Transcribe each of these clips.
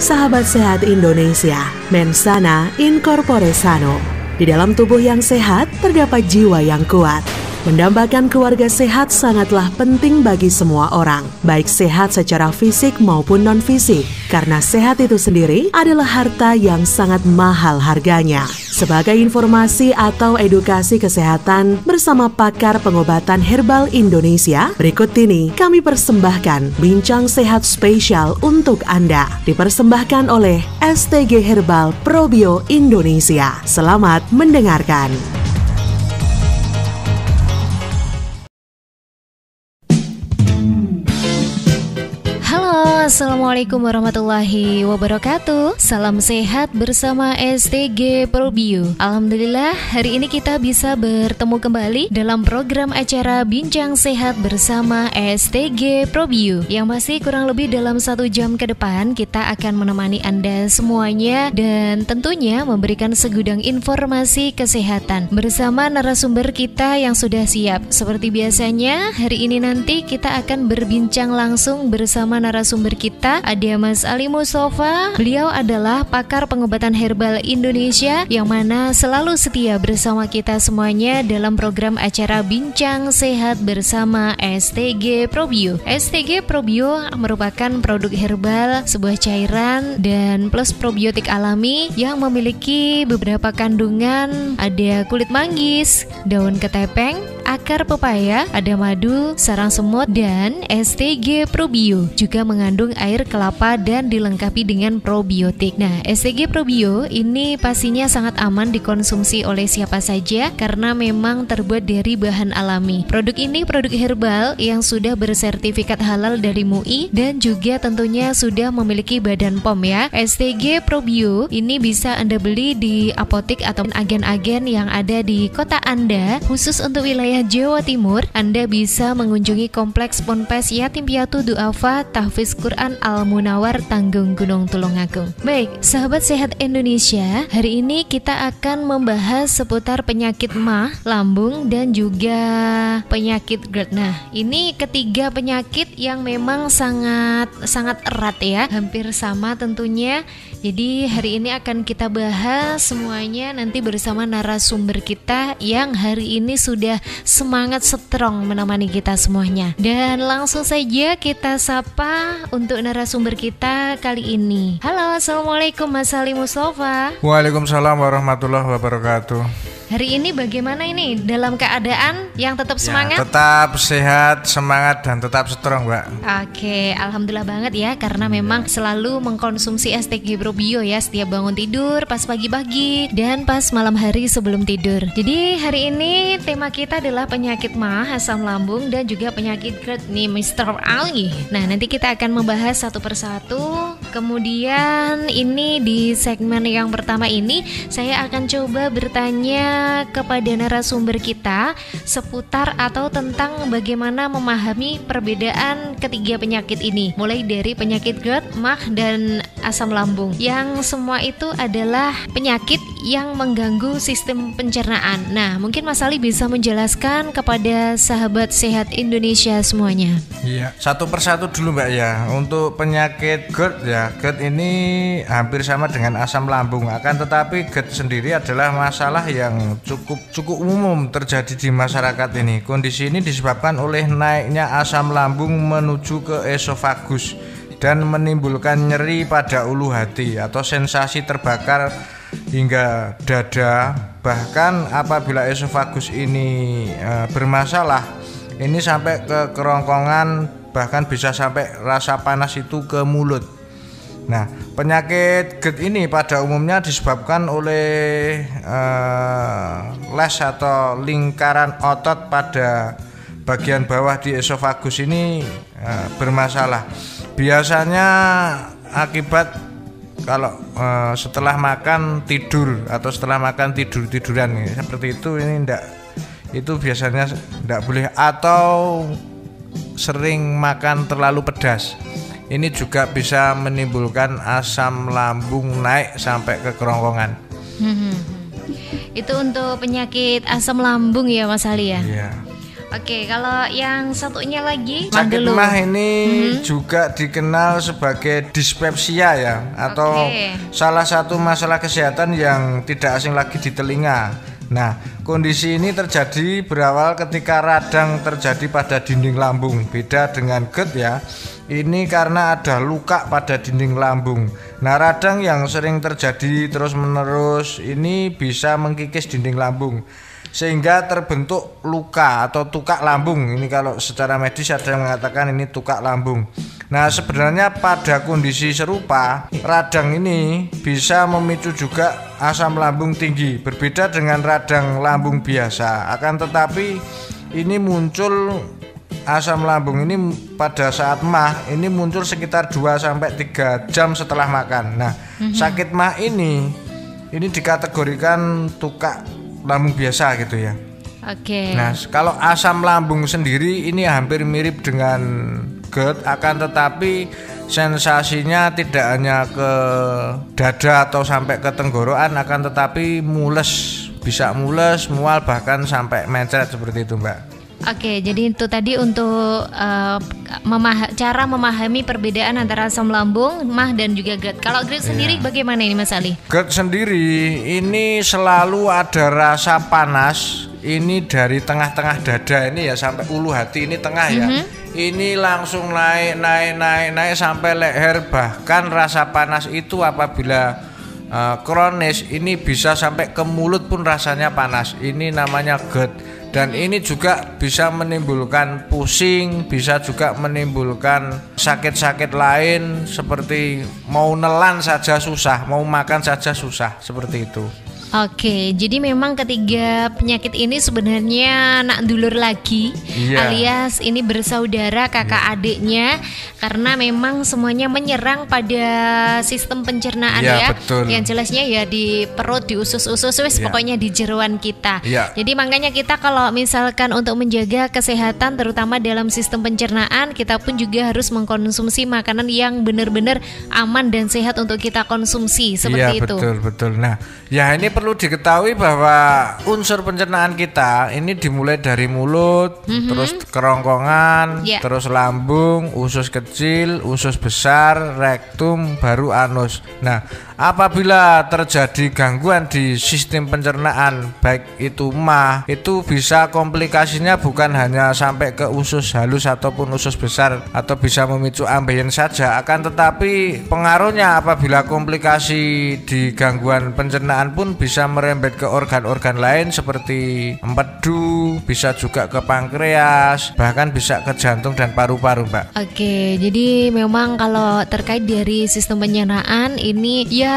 Sahabat sehat Indonesia, mensana in corpore sano. Di dalam tubuh yang sehat, terdapat jiwa yang kuat. Mendambakan keluarga sehat sangatlah penting bagi semua orang, baik sehat secara fisik maupun non-fisik, karena sehat itu sendiri adalah harta yang sangat mahal harganya. Sebagai informasi atau edukasi kesehatan bersama pakar pengobatan herbal Indonesia, berikut ini kami persembahkan Bincang Sehat spesial untuk Anda, dipersembahkan oleh STG Herbal Probio Indonesia. Selamat mendengarkan. Assalamualaikum warahmatullahi wabarakatuh. Salam sehat bersama STG Probio. Alhamdulillah hari ini kita bisa bertemu kembali dalam program acara Bincang Sehat bersama STG Probio, yang masih kurang lebih dalam 1 jam ke depan kita akan menemani Anda semuanya dan tentunya memberikan segudang informasi kesehatan bersama narasumber kita yang sudah siap. Seperti biasanya hari ini nanti kita akan berbincang langsung bersama narasumber kita, ada Mas Ali Mustafa. Beliau adalah pakar pengobatan herbal Indonesia yang mana selalu setia bersama kita semuanya dalam program acara Bincang Sehat bersama STG Probio. STG Probio merupakan produk herbal, sebuah cairan dan plus probiotik alami yang memiliki beberapa kandungan, ada kulit manggis, daun ketepeng, akar pepaya, ada madu, sarang semut, dan STG Probio juga mengandung air kelapa dan dilengkapi dengan probiotik. Nah, STG Probio ini pastinya sangat aman dikonsumsi oleh siapa saja karena memang terbuat dari bahan alami. Produk ini produk herbal yang sudah bersertifikat halal dari MUI dan juga tentunya sudah memiliki badan POM ya. STG Probio ini bisa Anda beli di apotik atau agen-agen yang ada di kota Anda. Khusus untuk wilayah Jawa Timur, Anda bisa mengunjungi Kompleks Ponpes Yatim Piatu Duafa Tahfiz Quran Al-Munawar Tanggung Gunung Tulungagung. Baik, sahabat sehat Indonesia, hari ini kita akan membahas seputar penyakit MAH, lambung dan juga penyakit GERD. Nah, ini ketiga penyakit yang memang sangat erat ya, hampir sama tentunya. Jadi hari ini akan kita bahas semuanya nanti bersama narasumber kita yang hari ini sudah semangat strong menemani kita semuanya. Dan langsung saja kita sapa untuk narasumber kita kali ini. Halo, assalamualaikum Mas Ali Mustafa. Waalaikumsalam warahmatullahi wabarakatuh. Hari ini bagaimana ini? Dalam keadaan yang tetap semangat? Ya, tetap sehat, semangat dan tetap strong, Mbak. Oke, alhamdulillah banget ya, karena memang selalu mengkonsumsi STG Probio ya, setiap bangun tidur, pas pagi-pagi dan pas malam hari sebelum tidur. Jadi hari ini tema kita adalah penyakit MAH, asam lambung dan juga penyakit GERD nih, Mr. Ali. Nah, nanti kita akan membahas satu persatu. Kemudian ini di segmen yang pertama ini saya akan coba bertanya kepada narasumber kita seputar atau tentang bagaimana memahami perbedaan ketiga penyakit ini, mulai dari penyakit GERD, MAH dan asam lambung, yang semua itu adalah penyakit yang mengganggu sistem pencernaan. Nah, mungkin Mas Ali bisa menjelaskan kepada sahabat sehat Indonesia semuanya. Iya, satu persatu dulu Mbak ya. Untuk penyakit GERD ya, GERD ini hampir sama dengan asam lambung, akan tetapi GERD sendiri adalah masalah yang cukup umum terjadi di masyarakat ini. Kondisi ini disebabkan oleh naiknya asam lambung menuju ke esofagus dan menimbulkan nyeri pada ulu hati atau sensasi terbakar hingga dada. Bahkan apabila esofagus ini bermasalah, ini sampai ke kerongkongan, bahkan bisa sampai rasa panas itu ke mulut. Nah, penyakit GERD ini pada umumnya disebabkan oleh les atau lingkaran otot pada bagian bawah di esofagus ini bermasalah. Biasanya akibat kalau setelah makan tidur atau setelah makan tiduran seperti itu, itu biasanya tidak boleh, atau sering makan terlalu pedas. Ini juga bisa menimbulkan asam lambung naik sampai ke kerongkongan. Itu untuk penyakit asam lambung ya Mas Ali ya? Iya. Oke, kalau yang satunya lagi sakit mah ini juga dikenal sebagai dispepsia ya, atau salah satu masalah kesehatan yang tidak asing lagi di telinga. Nah, kondisi ini terjadi berawal ketika radang terjadi pada dinding lambung. Beda dengan GERD ya, ini karena ada luka pada dinding lambung. Nah, radang yang sering terjadi terus-menerus ini bisa mengkikis dinding lambung sehingga terbentuk luka atau tukak lambung. Ini kalau secara medis ada yang mengatakan ini tukak lambung. Nah, sebenarnya pada kondisi serupa, radang ini bisa memicu juga asam lambung tinggi. Berbeda dengan radang lambung biasa, akan tetapi ini muncul asam lambung ini pada saat MAH ini muncul sekitar 2-3 jam setelah makan. Nah, sakit MAH ini dikategorikan tukak lambung biasa gitu ya. Oke. Nah, kalau asam lambung sendiri ini hampir mirip dengan GERD, akan tetapi sensasinya tidak hanya ke dada atau sampai ke tenggorokan, akan tetapi mules, bisa mules, mual, bahkan sampai mencret seperti itu, Mbak. Oke, jadi itu tadi untuk cara memahami perbedaan antara asam lambung, MAH dan juga GERD. Kalau GERD sendiri bagaimana ini Mas Ali? GERD sendiri ini selalu ada rasa panas. Ini dari tengah-tengah dada ini ya sampai ulu hati ini tengah ya. Ini langsung naik sampai leher, bahkan rasa panas itu apabila kronis ini bisa sampai ke mulut pun rasanya panas. Ini namanya GERD. Dan ini juga bisa menimbulkan pusing, bisa juga menimbulkan sakit-sakit lain seperti mau nelan saja susah, mau makan saja susah, seperti itu. Oke, jadi memang ketiga penyakit ini sebenarnya nak dulur lagi, alias ini bersaudara kakak adiknya, karena memang semuanya menyerang pada sistem pencernaan ya. Betul. Yang jelasnya ya di perut, di usus-usus, pokoknya di jeroan kita. Jadi makanya kita kalau misalkan untuk menjaga kesehatan, terutama dalam sistem pencernaan, kita pun juga harus mengkonsumsi makanan yang benar-benar aman dan sehat untuk kita konsumsi seperti itu. Iya, betul. Nah, ya ini perlu diketahui bahwa unsur pencernaan kita ini dimulai dari mulut, terus kerongkongan, terus lambung, usus kecil, usus besar, rektum, baru anus. Nah, apabila terjadi gangguan di sistem pencernaan, baik itu MAH, itu bisa komplikasinya bukan hanya sampai ke usus halus ataupun usus besar, atau bisa memicu ambeien saja, akan tetapi pengaruhnya apabila komplikasi di gangguan pencernaan pun bisa merembet ke organ-organ lain seperti empedu, bisa juga ke pankreas, bahkan bisa ke jantung dan paru-paru, Mbak. Oke, jadi memang kalau terkait dari sistem pencernaan ini ya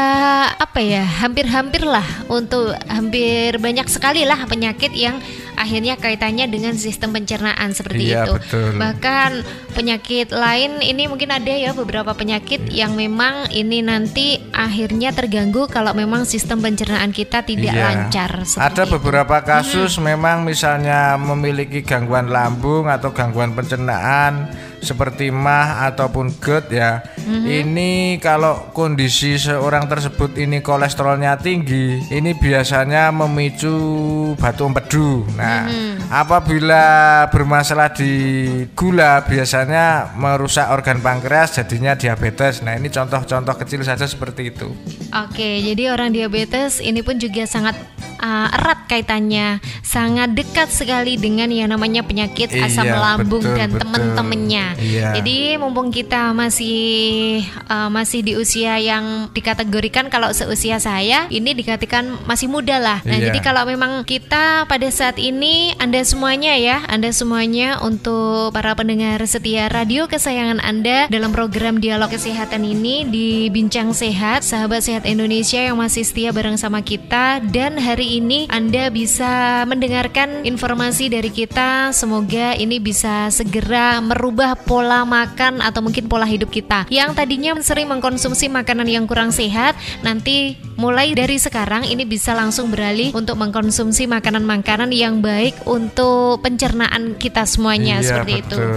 hampir-hampir lah, untuk hampir banyak sekali lah penyakit yang akhirnya kaitannya dengan sistem pencernaan seperti itu. Betul. Bahkan penyakit lain ini mungkin ada ya, beberapa penyakit yang memang ini nanti akhirnya terganggu kalau memang sistem pencernaan kita tidak lancar. Ada beberapa kasus memang misalnya memiliki gangguan lambung atau gangguan pencernaan seperti MAH ataupun GERD ya. Ini kalau kondisi seorang tersebut ini kolesterolnya tinggi, ini biasanya memicu batu empedu. Nah, apabila bermasalah di gula biasanya merusak organ pankreas, jadinya diabetes. Nah, ini contoh-contoh kecil saja seperti itu. Oke, jadi orang diabetes ini pun juga sangat erat kaitannya, sangat dekat sekali dengan yang namanya penyakit asam lambung dan teman-temannya. Jadi mumpung kita masih di usia yang dikategorikan, kalau seusia saya ini dikatakan masih muda lah. Nah, jadi kalau memang kita pada saat ini, Anda semuanya untuk para pendengar setia radio kesayangan Anda dalam program Dialog Kesehatan ini di Bincang Sehat, sahabat sehat Indonesia yang masih setia bareng sama kita, dan hari ini Anda bisa mendengarkan informasi dari kita. Semoga ini bisa segera merubah pola makan atau mungkin pola hidup kita yang tadinya sering mengkonsumsi makanan yang kurang sehat, nanti mulai dari sekarang ini bisa langsung beralih untuk mengkonsumsi makanan-makanan yang baik untuk pencernaan kita semuanya, seperti betul. itu.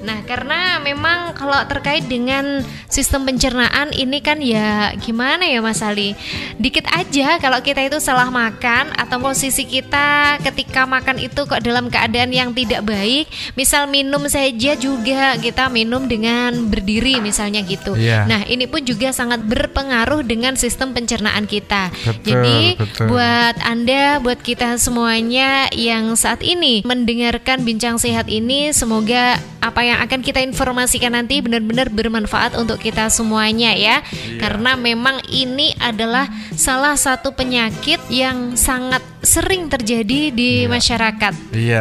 Nah, karena memang kalau terkait dengan sistem pencernaan ini kan ya gimana ya Mas Ali, dikit aja kalau kita itu salah makan atau posisi kita ketika makan itu kok dalam keadaan yang tidak baik, misal minum saja juga kita minum dengan berdiri misalnya gitu. Nah, ini pun juga sangat berpengaruh dengan sistem pencernaan kita. Jadi buat Anda, buat kita semuanya yang saat ini mendengarkan Bincang Sehat ini, semoga apa yang akan kita informasikan nanti benar-benar bermanfaat untuk kita semuanya ya. Karena memang ini adalah salah satu penyakit yang sangat sering terjadi di masyarakat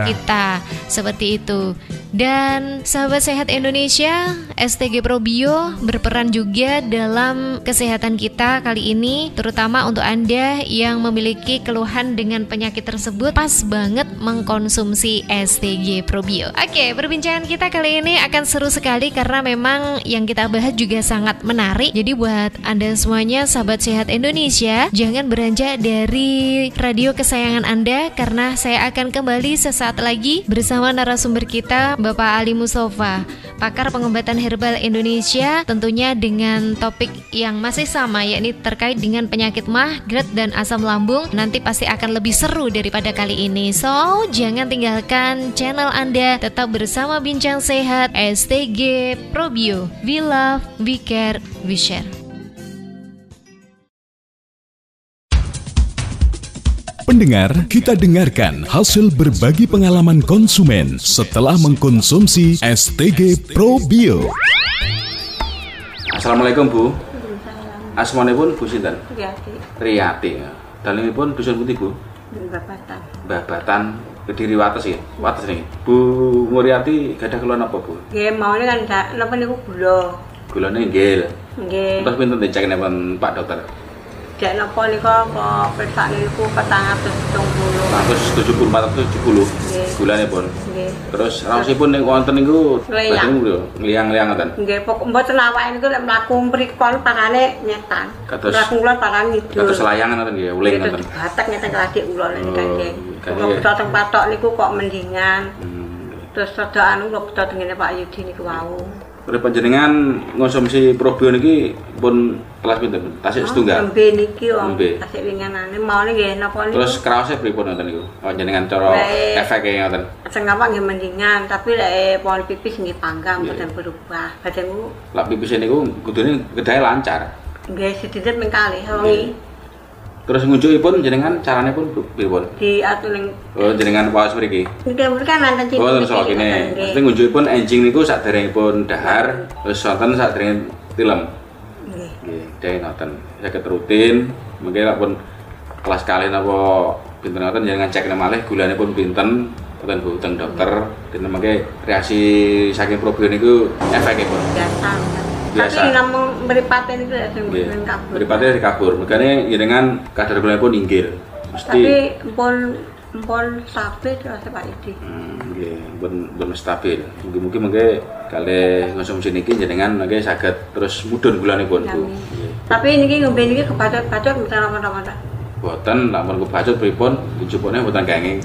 kita, seperti itu. Dan sahabat sehat Indonesia, STG Probio berperan juga dalam kesehatan kita kali ini, terutama untuk Anda yang memiliki keluhan dengan penyakit tersebut, pas banget mengkonsumsi STG Probio. Oke, perbincangan kita kali ini akan seru sekali karena memang yang kita bahas juga sangat menarik. Jadi buat Anda semuanya sahabat sehat Indonesia, jangan beranjak dari radio kesayangan Anda karena saya akan kembali sesaat lagi bersama narasumber kita Bapak Ali Mustafa, pakar pengobatan herbal Indonesia, tentunya dengan topik yang masih sama, yakni terkait dengan penyakit MAH, GERD, dan asam lambung. Nanti pasti akan lebih seru daripada kali ini. So, jangan tinggalkan channel Anda, tetap bersama Bincang Sehat STG Probio. We love, we care, we share. Pendengar, kita dengarkan hasil berbagi pengalaman konsumen setelah mengkonsumsi STG Probio. Assalamualaikum Bu. Asmanipun Bu sinten? Riyati. Riyati. Dalemipun dusun pundi Bu? Babatan. Babatan Kediri Wates ya. Wates niki. Bu Muriati gadah keluhan apa Bu? Nggih, maune kan napa niku gula. Gulane nggih. Nggih. Terus pinten diceknipun Pak Dokter? Dek napa nika kok pesak niku 470 gulane pun. Nggih. Terus raosipun ning wonten niku ngliang-liang ngoten. Nggih, pokok mboten awake niku lek mlaku mrikon parane nyetan. Kados mlaku kula parane ngidul. Kados layangan ngoten nggih, uling ngoten. Batek nyetan adik kula niku nggih. Kaya Kok teng patok niku kok mendingan. Terus rada anu kok beto tengene Pak Yudi niku wau. Terus panjenengan ngonsumsi Probio niki pun kelas pinten? Tasik setunggal. Nembe niki wong tasik winganane maune nggih napa niku. Terus kraose pripun ngoten niku? Panjenengan cara efeke ngoten. Sing apa nggih mendingan, tapi lek pohon pipis nggih panggang mboten berubah. Badanku lek pipis niku kudune kedahe lancar. Nggih sedhit ming kalih wengi. Terus ngunjukipun jenengan carane pun pripun? Diatur ning jenengan waos mriki. Nggih kan nanten cipik. Oh, terus kene. Mesti ngunjukipun enjing niku saderengipun dahar, terus wonten saderenge tilem. Nggih. Nggih, dhewe ngoten. Saged rutin, mengke lek pun kelas kalih napa pinten ngoten jenengan cek malih gulane pun pinten, wonten Bu teng dokter. Dinten mengke reaksi saking Probio niku efekipun. Biasa. Tapi namung mripate niku sing kabur. Mripate dikabur. Mekane jenengan kadar gula pun inggil. Mesti tapi pun stabil terus Pak Yudi. Nggih, pun stabil. Mugi-mugi mengke kalih konsumsi niki jenengan mengke saged terus mudhun gulanipun Bu. Tapi niki ngombe niki kebacut-bacut mboten apa-apa. Boten, lamun kebacut pripun dijupukne boten kenging.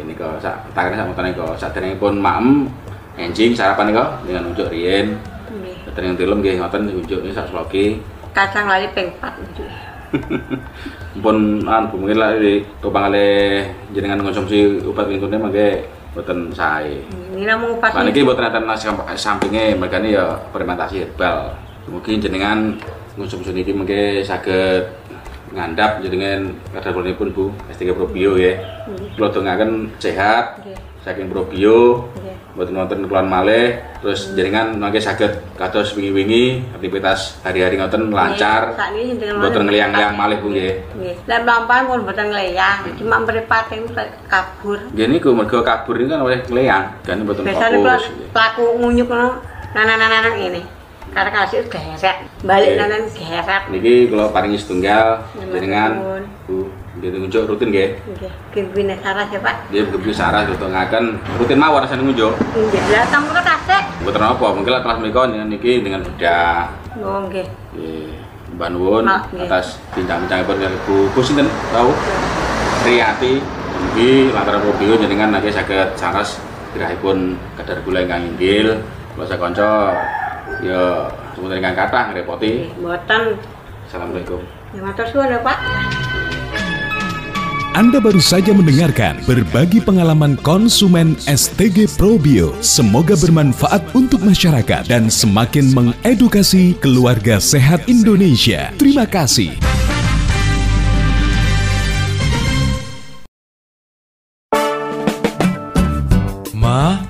Ini kok sak takane sak motone kok saderengipun maem enjing sarapan nika dengan unjuk riyen. Terus tilem nggih ngoten unjuk niki sak sloki. Kacang lali ping 4 unjuk. Pun mungkin lah topang kalih jenengan konsumsi obat wintune mangke boten sae. Ini namung obat. Lan iki boten enten sampinge mergane ya fermentasi herbal. Mungkin jenengan konsumsi niki mangke saged ngandhap jenengan kadar gulipun Bu STG Probio nggih. Kula dongaken sehat. Saking Probio. Mboten wonten keluhan malih, terus jenengan mangke saged kados wingi-wingi aktivitas hari-hari ngoten lancar. Mboten ngliang-liang malih Bu nggih. Nggih. Lek mlampah pun mboten ngliang, cuma mripate kabur. Nggih niku mergo kabur niku kan oleh ngliang, kan mboten fokus. Biasane pelaku ngunyuk ngono nanan-nanan ngene. Karena kasih gesek, balik nanan gesek. Niki kula paringi setunggal jenengan Bu. Nggih ngunjuk rutin nggih. Nggih. Gebine saras ya Pak. Nggih gebine saras ditungaken rutin mawon rasane ngunjuk. Nggih, lha tamu tasik. Mboten napa, mungkin kelas menika niki dengan bedah. Oh nggih. Nggih. Mbah nuwun atas bincang-bincangipun kali Bu sinten tahu Riyati mugi lantaran Probio jenengan nggih saged sanes kirahipun kadar gula ingkang inggil kula sakanca ya sepunten ingkang kathah ngrepoti Mboten. Assalamualaikum. Ya matur suwun lho Pak. Anda baru saja mendengarkan berbagi pengalaman konsumen STG Probio. Semoga bermanfaat untuk masyarakat dan semakin mengedukasi keluarga sehat Indonesia. Terima kasih. Ma,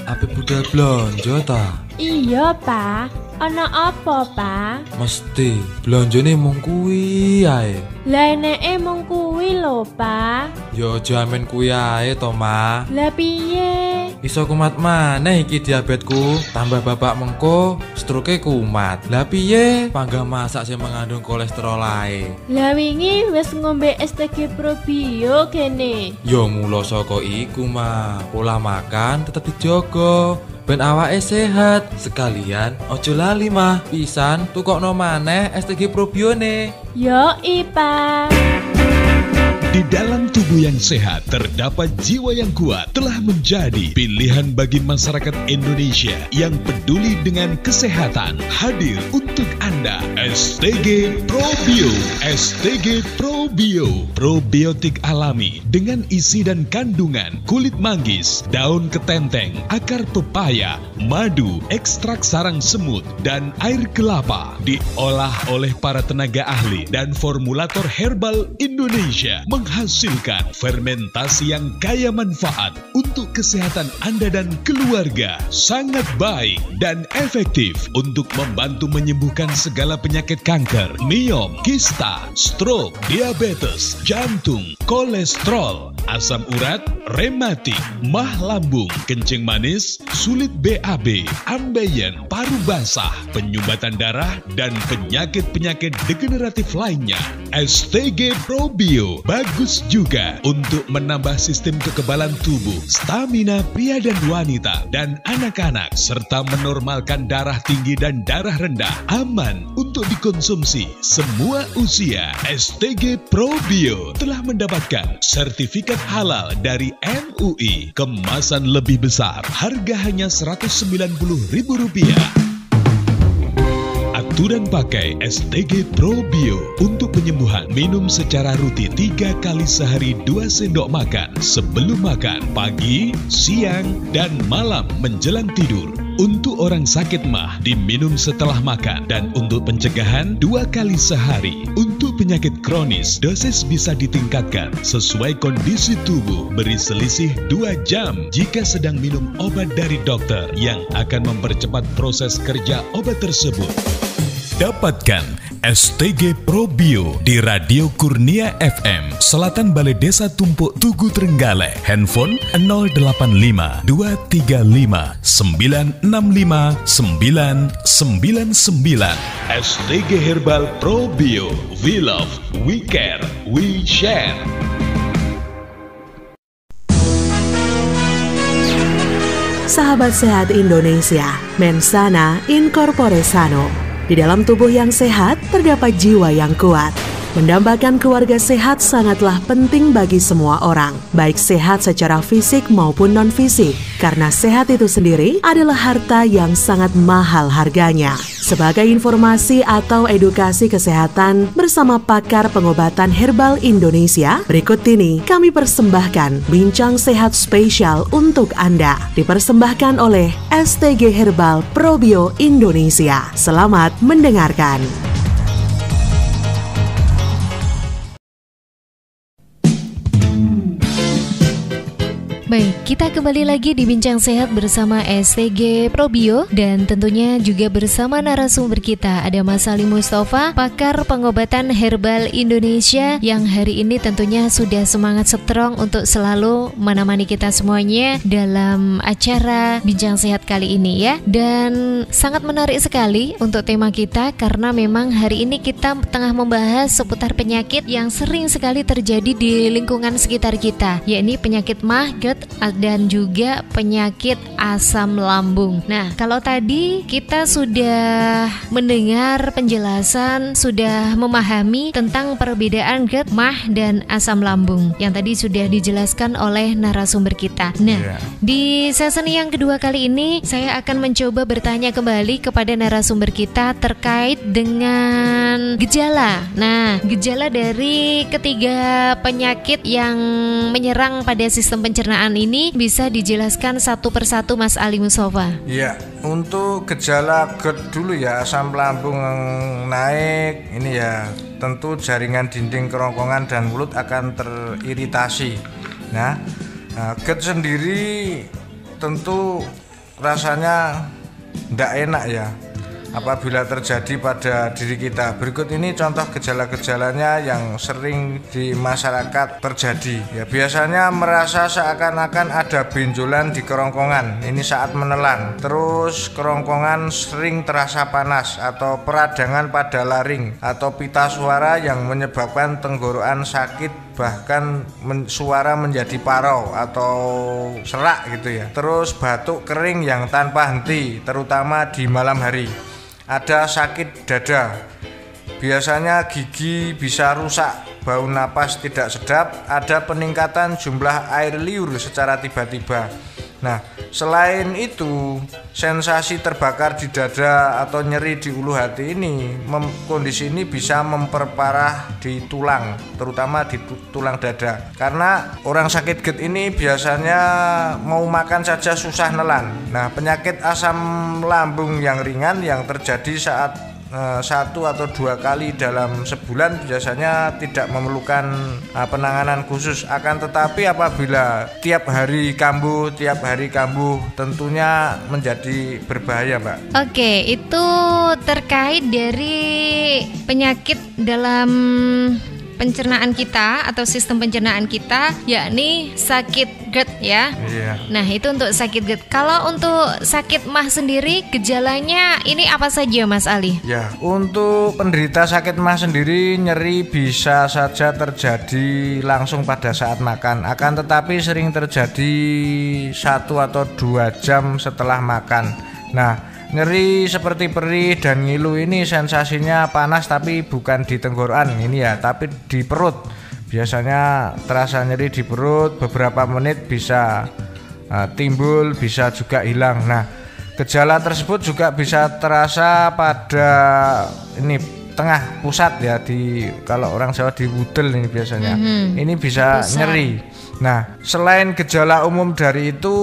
apa budal blonjo ta? Iya, Pak. Ana apa, Pak? Mesti blonjone mung kuwi ae. Lah eneke mung kuwi lho, Pak. Ya aja amen kuwi ae to, Ma. Lah piye? Iso kumat maneh iki diabetku. Tambah bapak mengko stroke kumat. Lah piye? Panggah masak sing mengandung kolesterol ae. Lah wingi wis ngombe STG Probio kene. Ya mula saka iku, Ma. Pola makan tetep dijogo. Ben awake sehat. Sekalian ojo lali mah pisan tukokno maneh STG Probione. Yo Pak. Di dalam tubuh yang sehat terdapat jiwa yang kuat telah menjadi pilihan bagi masyarakat Indonesia yang peduli dengan kesehatan. Hadir untuk Anda STG Probio. STG Probio, probiotik alami dengan isi dan kandungan kulit manggis, daun ketenteng, akar pepaya, madu, ekstrak sarang semut, dan air kelapa. Diolah oleh para tenaga ahli dan formulator herbal Indonesia, menghasilkan fermentasi yang kaya manfaat untuk kesehatan Anda dan keluarga. Sangat baik dan efektif untuk membantu menyembuhkan segala penyakit kanker, miom, kista, stroke, diabetes, jantung, kolesterol, asam urat, rematik, mah lambung, kencing manis, sulit BAB, ambeien, paru basah, penyumbatan darah, dan penyakit-penyakit degeneratif lainnya. STG Probio bagus juga untuk menambah sistem kekebalan tubuh, stamina pria dan wanita, dan anak-anak, serta menormalkan darah tinggi dan darah rendah. Aman untuk dikonsumsi semua usia. STG Probio telah mendapatkan sertifikat halal dari MUI. Kemasan lebih besar, harga hanya Rp190.000. Aturan pakai STG Probio untuk penyembuhan. Minum secara rutin 3 kali sehari 2 sendok makan. Sebelum makan, pagi, siang, dan malam menjelang tidur. Untuk orang sakit mah, diminum setelah makan. Dan untuk pencegahan, 2 kali sehari. Untuk penyakit kronis, dosis bisa ditingkatkan sesuai kondisi tubuh. Beri selisih 2 jam jika sedang minum obat dari dokter yang akan mempercepat proses kerja obat tersebut. Dapatkan STG Probio di Radio Kurnia FM, Selatan Balai Desa Tumpuk Tugu Trenggalek. Handphone 085 235 965 999. STG Herbal Probio. We love, we care, we share. Sahabat sehat Indonesia, Mensana in corpore sano. Di dalam tubuh yang sehat, terdapat jiwa yang kuat. Mendambakan keluarga sehat sangatlah penting bagi semua orang, baik sehat secara fisik maupun non-fisik, karena sehat itu sendiri adalah harta yang sangat mahal harganya. Sebagai informasi atau edukasi kesehatan bersama pakar pengobatan herbal Indonesia, berikut ini kami persembahkan Bincang Sehat spesial untuk Anda, dipersembahkan oleh STG Herbal Probio Indonesia. Selamat mendengarkan. Baik, kita kembali lagi di Bincang Sehat bersama STG Probio dan tentunya juga bersama narasumber kita ada Mas Salim Mustafa, pakar pengobatan herbal Indonesia yang hari ini tentunya sudah semangat strong untuk selalu menemani kita semuanya dalam acara Bincang Sehat kali ini ya. Dan sangat menarik sekali untuk tema kita karena memang hari ini kita tengah membahas seputar penyakit yang sering sekali terjadi di lingkungan sekitar kita, yakni penyakit mah, GERD dan juga penyakit asam lambung. Nah, kalau tadi kita sudah mendengar penjelasan, sudah memahami tentang perbedaan GERD, MAH, dan asam lambung yang tadi sudah dijelaskan oleh narasumber kita. Nah, di season yang kedua kali ini saya akan mencoba bertanya kembali kepada narasumber kita terkait dengan gejala. Nah, gejala dari ketiga penyakit yang menyerang pada sistem pencernaan ini bisa dijelaskan satu persatu Mas Ali Mustafa. Ya, untuk gejala GERD dulu ya, asam lambung naik ini ya, tentu jaringan dinding kerongkongan dan mulut akan teriritasi. Nah, GERD sendiri tentu rasanya tidak enak ya apabila terjadi pada diri kita. Berikut ini contoh gejala-gejalanya yang sering di masyarakat terjadi. Ya, biasanya merasa seakan-akan ada benjolan di kerongkongan. Ini saat menelan. Terus kerongkongan sering terasa panas atau peradangan pada laring atau pita suara yang menyebabkan tenggorokan sakit, bahkan suara menjadi parau atau serak gitu ya. Terus batuk kering yang tanpa henti, terutama di malam hari. Ada sakit dada, biasanya gigi bisa rusak, bau napas tidak sedap, ada peningkatan jumlah air liur secara tiba-tiba. Nah, selain itu, sensasi terbakar di dada atau nyeri di ulu hati ini, kondisi ini bisa memperparah di tulang, terutama di tulang dada. Karena orang sakit GERD ini biasanya mau makan saja susah nelan. Nah, penyakit asam lambung yang ringan yang terjadi saat 1 atau 2 kali dalam sebulan biasanya tidak memerlukan penanganan khusus. Akan tetapi apabila tiap hari kambuh tentunya menjadi berbahaya, Mbak. Oke, itu terkait dari penyakit dalam pencernaan kita atau sistem pencernaan kita, yakni sakit GERD ya. Iya. Nah, itu untuk sakit GERD. Kalau untuk sakit MAH sendiri, gejalanya ini apa saja, Mas Ali? Ya, untuk penderita sakit MAH sendiri, nyeri bisa saja terjadi langsung pada saat makan. Akan tetapi sering terjadi 1 atau 2 jam setelah makan. Nah, nyeri seperti perih dan ngilu ini sensasinya panas tapi bukan di tenggorokan ini ya, tapi di perut. Biasanya terasa nyeri di perut, beberapa menit bisa timbul, bisa juga hilang. Nah, gejala tersebut juga bisa terasa pada ini tengah pusat ya, di kalau orang Jawa di wudel ini biasanya. Ini bisa pusat. Nyeri. Nah, selain gejala umum dari itu,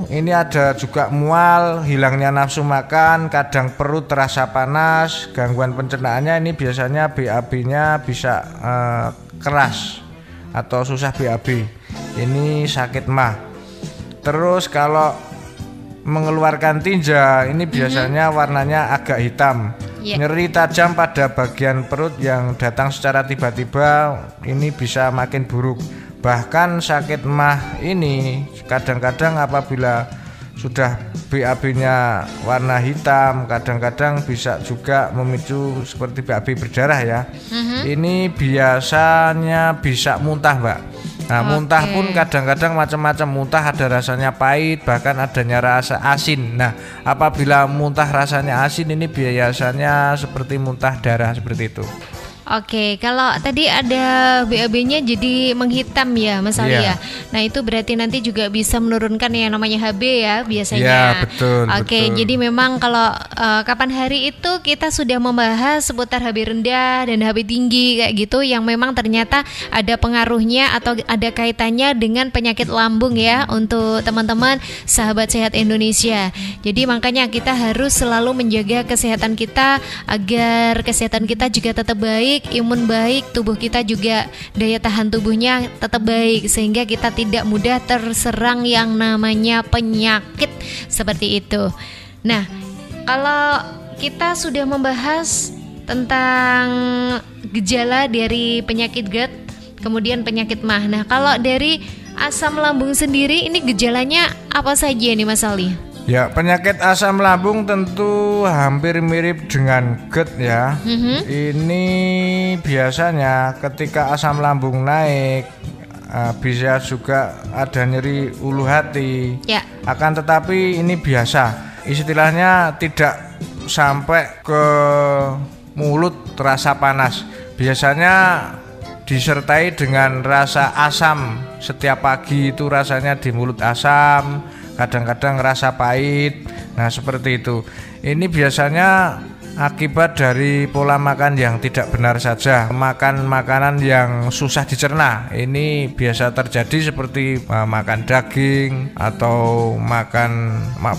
ini ada juga mual, hilangnya nafsu makan, kadang perut terasa panas, gangguan pencernaannya ini biasanya BAB-nya bisa keras atau susah BAB. Ini sakit MAH. Terus kalau mengeluarkan tinja, ini biasanya warnanya agak hitam. Nyeri tajam pada bagian perut yang datang secara tiba-tiba, ini bisa makin buruk. Bahkan sakit MAH ini kadang-kadang apabila sudah BAB-nya warna hitam, kadang-kadang bisa juga memicu seperti BAB berdarah ya. Ini biasanya bisa muntah, Mbak. Nah, muntah pun kadang-kadang macam-macam. Muntah ada rasanya pahit, bahkan adanya rasa asin. Nah, apabila muntah rasanya asin ini biasanya seperti muntah darah seperti itu. Oke, kalau tadi ada BAB-nya jadi menghitam ya, Mas Ali ya. Nah, itu berarti nanti juga bisa menurunkan yang namanya HB ya biasanya. Iya, betul. Oke, betul. Jadi memang kalau kapan hari itu kita sudah membahas seputar HB rendah dan HB tinggi kayak gitu, yang memang ternyata ada pengaruhnya atau ada kaitannya dengan penyakit lambung ya untuk teman-teman sahabat sehat Indonesia. Jadi makanya kita harus selalu menjaga kesehatan kita agar kesehatan kita juga tetap baik, imun baik, tubuh kita juga daya tahan tubuhnya tetap baik, sehingga kita tidak mudah terserang yang namanya penyakit seperti itu. Nah, kalau kita sudah membahas tentang gejala dari penyakit GERD, kemudian penyakit MAH. Nah, kalau dari asam lambung sendiri ini gejalanya apa saja nih, Mas Ali? Ya, penyakit asam lambung tentu hampir mirip dengan GERD ya. Ini biasanya ketika asam lambung naik bisa juga ada nyeri ulu hati. Ya. Akan tetapi ini biasa, istilahnya tidak sampai ke mulut terasa panas. Biasanya disertai dengan rasa asam. Setiap pagi itu rasanya di mulut asam, kadang-kadang rasa pahit. Nah, seperti itu. Ini biasanya akibat dari pola makan yang tidak benar saja, makan makanan yang susah dicerna. Ini biasa terjadi seperti makan daging atau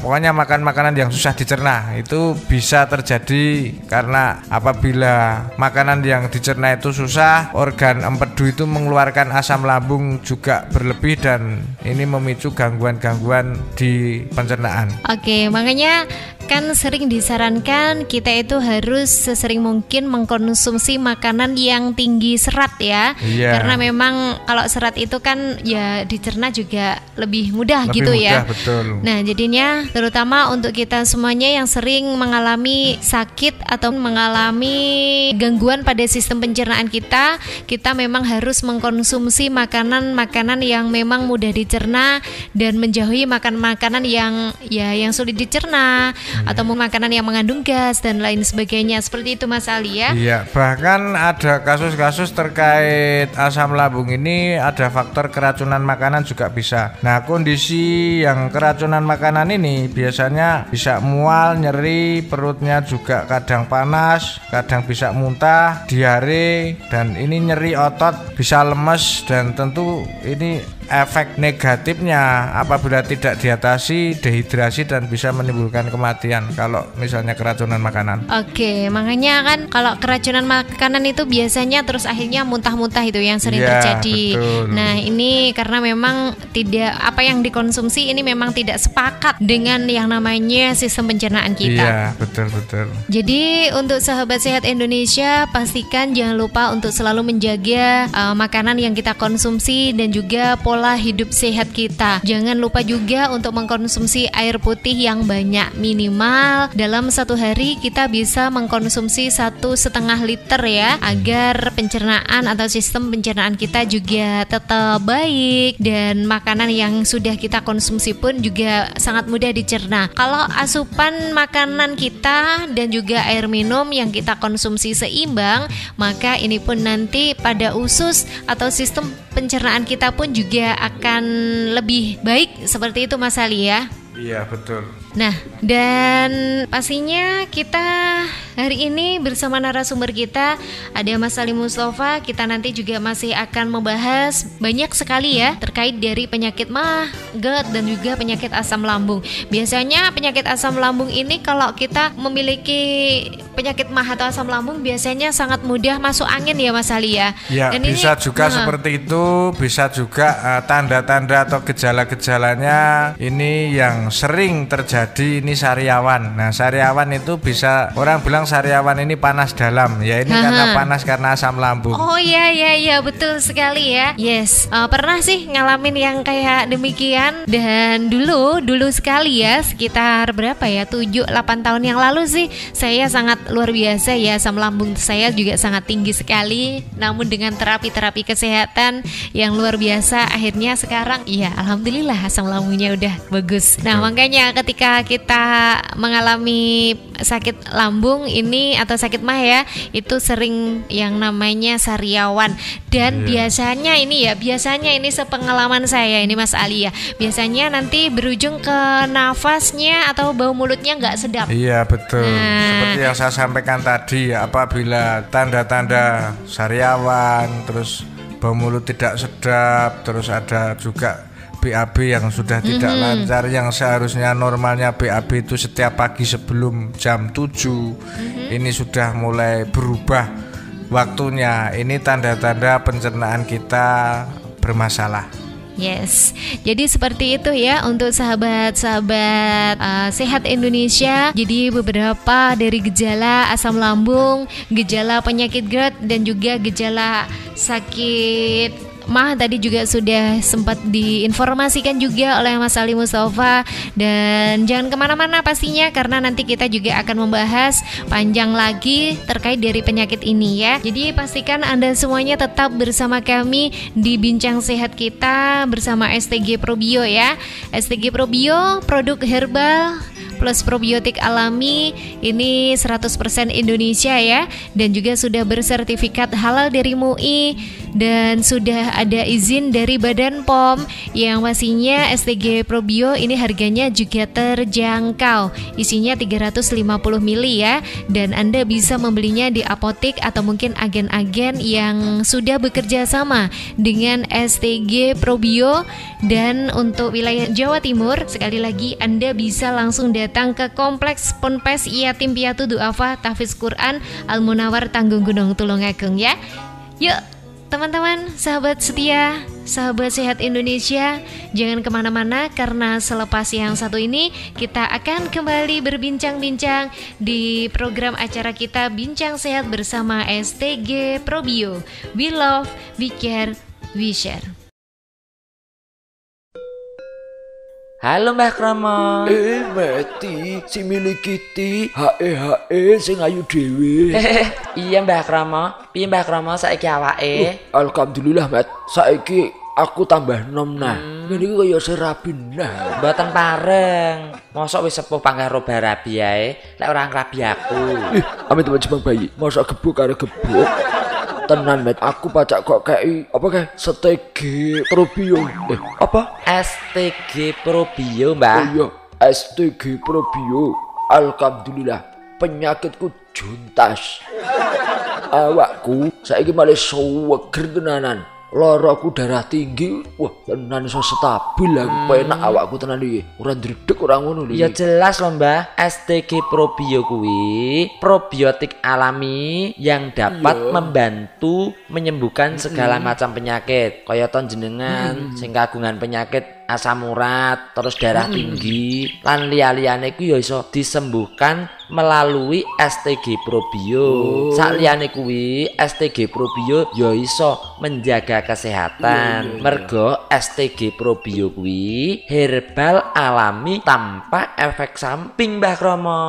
pokoknya makan makanan yang susah dicerna. Itu bisa terjadi karena apabila makanan yang dicerna itu susah, organ empedu itu mengeluarkan asam lambung juga berlebih dan ini memicu gangguan-gangguan di pencernaan. Oke, makanya kan sering disarankan kita itu harus sesering mungkin mengkonsumsi makanan yang tinggi serat ya. Karena memang kalau serat itu kan ya dicerna juga lebih mudah gitu ya. Betul. Nah, jadinya terutama untuk kita semuanya yang sering mengalami sakit atau mengalami gangguan pada sistem pencernaan kita memang harus mengkonsumsi makanan-makanan yang memang mudah dicerna dan menjauhi makanan-makanan yang sulit dicerna atau makanan yang mengandung gas dan lain sebagainya. Seperti itu Mas Ali ya. Iya, bahkan ada kasus-kasus terkait asam lambung ini ada faktor keracunan makanan juga bisa. Nah, kondisi yang keracunan makanan ini biasanya bisa mual, nyeri, perutnya juga kadang panas, kadang bisa muntah, diare, dan ini nyeri otot, bisa lemes, dan tentu ini efek negatifnya apabila tidak diatasi, dehidrasi dan bisa menimbulkan kematian kalau misalnya keracunan makanan. Oke, makanya kan kalau keracunan makanan itu biasanya terus akhirnya muntah-muntah itu yang sering terjadi. Betul. Nah, ini karena memang tidak apa yang dikonsumsi ini memang tidak sepakat dengan yang namanya sistem pencernaan kita. Iya, betul. Jadi untuk sahabat sehat Indonesia, pastikan jangan lupa untuk selalu menjaga makanan yang kita konsumsi dan juga pola hidup sehat kita. Jangan lupa juga untuk mengkonsumsi air putih yang banyak. Minimal dalam satu hari kita bisa mengkonsumsi 1,5 liter ya, agar pencernaan atau sistem pencernaan kita juga tetap baik dan makanan yang sudah kita konsumsi pun juga sangat mudah dicerna. Kalau asupan makanan kita dan juga air minum yang kita konsumsi seimbang, maka ini pun nanti pada usus atau sistem pencernaan kita pun juga akan lebih baik. Seperti itu Mas Ali ya. Iya, betul. Nah, dan pastinya kita hari ini bersama narasumber kita ada Mas Ali Mustafa. Kita nanti juga masih akan membahas banyak sekali ya terkait dari penyakit MAH, GERD dan juga penyakit asam lambung. Biasanya penyakit asam lambung ini kalau kita memiliki penyakit MAH atau asam lambung biasanya sangat mudah masuk angin ya Mas Ali ya. Ya, dan bisa ini, juga seperti itu, bisa juga tanda-tanda atau gejala-gejalanya ini yang sering terjadi ini sariawan. Nah, sariawan itu bisa orang bilang sariawan ini panas dalam. Ya, ini karena panas karena asam lambung. Oh iya betul sekali ya. Yes, pernah sih ngalamin yang kayak demikian. Dan dulu sekali ya, sekitar berapa ya, 7-8 tahun yang lalu sih, saya sangat luar biasa ya, asam lambung saya juga sangat tinggi sekali. Namun dengan terapi-terapi kesehatan yang luar biasa, akhirnya sekarang ya alhamdulillah asam lambungnya udah bagus. Nah, makanya ketika kita mengalami sakit lambung ini atau sakit MAH ya, itu sering yang namanya sariawan. Dan biasanya ini sepengalaman saya ini Mas Ali ya, biasanya nanti berujung ke nafasnya atau bau mulutnya nggak sedap. Iya, betul. Seperti yang saya sampaikan tadi, apabila tanda-tanda sariawan, terus bau mulut tidak sedap, terus ada juga BAB yang sudah tidak lancar, yang seharusnya normalnya BAB itu setiap pagi sebelum jam 7, ini sudah mulai berubah waktunya. Ini tanda-tanda pencernaan kita bermasalah. Yes, jadi seperti itu ya untuk sahabat-sahabat sehat Indonesia. Jadi beberapa dari gejala asam lambung, gejala penyakit GERD dan juga gejala sakit mah tadi juga sudah sempat diinformasikan juga oleh Mas Ali Mustafa. Dan jangan kemana-mana pastinya, karena nanti kita juga akan membahas panjang lagi terkait dari penyakit ini ya. Jadi pastikan Anda semuanya tetap bersama kami di Bincang Sehat kita bersama STG Probio ya. STG Probio, produk herbal plus probiotik alami, ini 100% Indonesia ya, dan juga sudah bersertifikat halal dari MUI dan sudah ada izin dari Badan POM. Yang pastinya STG Probio ini harganya juga terjangkau, isinya 350 ml ya, dan Anda bisa membelinya di apotek atau mungkin agen-agen yang sudah bekerja sama dengan STG Probio. Dan untuk wilayah Jawa Timur, sekali lagi Anda bisa langsung datang ke Kompleks Ponpes Yatim Piatu Duafa Tahfiz Quran Al Munawar Tanggung Gunung Tulungagung ya. Yuk teman-teman, sahabat setia, sahabat sehat Indonesia, jangan kemana-mana, karena selepas yang satu ini kita akan kembali berbincang-bincang di program acara kita Bincang Sehat bersama STG Probio. We love, we care, we share. Halo Mbah Kromo. Meti, si milik kiti, hae sing ayu dhewe. Iya Mbah Kromo. Piye Mbah Kromo saiki awake? Alhamdulillah, Mat. Saiki aku tambah nom nah. Ngene iki kaya serabin nah. Mboten pareng. Mosok wis sepuh pangkaro barabi ae, lek ora ngrabi aku. Amit Bang bayi. Mosok gebuk karo gebuk. Tenan, Met, aku pacak kok kayak apa kayak STG Probio. Apa? STG Probio, Mbah. Oh iya, STG Probio. Alhamdulillah, penyakitku juntas. Awakku saiki malah seger tenanan. Loroku darah tinggi, wah tenan iso stabil aku, penak awakku tenan iki. Ora ndredeg ora ngono lho. Ya jelas lho Mbah, STG Probio kuwi probiotik alami yang dapat membantu menyembuhkan segala macam penyakit. Kaya to jenengan sing kagungan penyakit asam urat, terus darah tinggi, lan liya-liyane ku ya iso disembuhkan melalui STG Probio. Sakliyane kuwi STG Probio ya iso menjaga kesehatan. Mergo STG Probio kuwi herbal alami tanpa efek samping Mbah Kromo.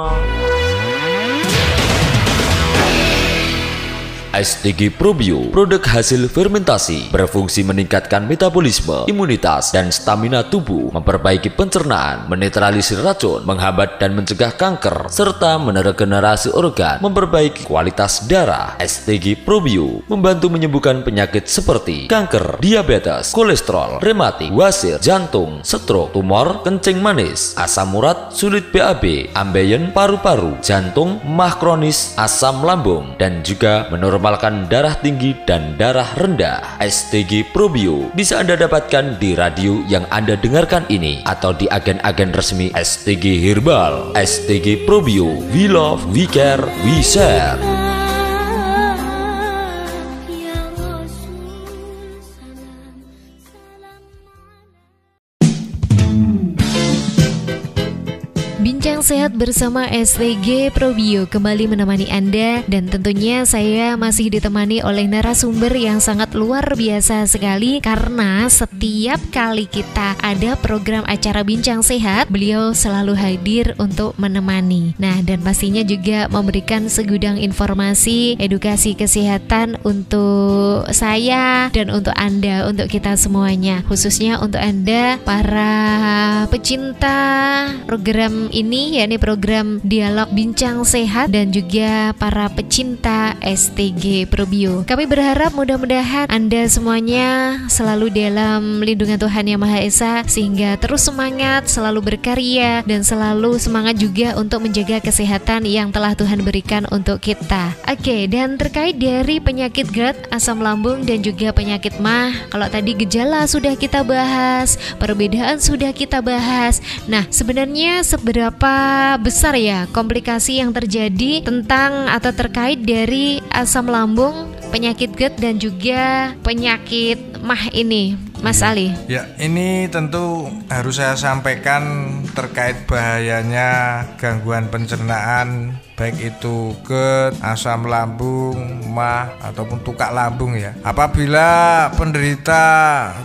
STG Probio, produk hasil fermentasi, berfungsi meningkatkan metabolisme, imunitas, dan stamina tubuh, memperbaiki pencernaan, menetralisir racun, menghambat dan mencegah kanker, serta meregenerasi organ, memperbaiki kualitas darah. STG Probio membantu menyembuhkan penyakit seperti kanker, diabetes, kolesterol, rematik, wasir, jantung, stroke, tumor, kencing manis, asam urat, sulit BAB, ambeien paru-paru, jantung, mah kronis, asam lambung, dan juga menormalkan darah tinggi dan darah rendah. STG Probio bisa Anda dapatkan di radio yang Anda dengarkan ini atau di agen-agen resmi STG Herbal. STG Probio, we love, we care, we share. Bincang Sehat bersama STG Probio kembali menemani Anda, dan tentunya saya masih ditemani oleh narasumber yang sangat luar biasa sekali, karena setiap kali kita ada program acara Bincang Sehat, beliau selalu hadir untuk menemani. Nah, dan pastinya juga memberikan segudang informasi, edukasi kesehatan untuk saya dan untuk Anda, untuk kita semuanya, khususnya untuk Anda para pecinta program ini, yakni program Dialog Bincang Sehat, dan juga para pecinta STG Probio. Kami berharap mudah-mudahan Anda semuanya selalu dalam lindungan Tuhan Yang Maha Esa, sehingga terus semangat, selalu berkarya, dan selalu semangat juga untuk menjaga kesehatan yang telah Tuhan berikan untuk kita. Oke, dan terkait dari penyakit GERD, asam lambung, dan juga penyakit MAH, kalau tadi gejala sudah kita bahas, perbedaan sudah kita bahas. Nah, sebenarnya seberapa besar ya komplikasi yang terjadi tentang atau terkait dari asam lambung, penyakit GERD, dan juga penyakit MAH ini, Mas Ali? Ya, ini tentu harus saya sampaikan terkait bahayanya gangguan pencernaan baik itu GERD, asam lambung, MAH ataupun tukak lambung ya. Apabila penderita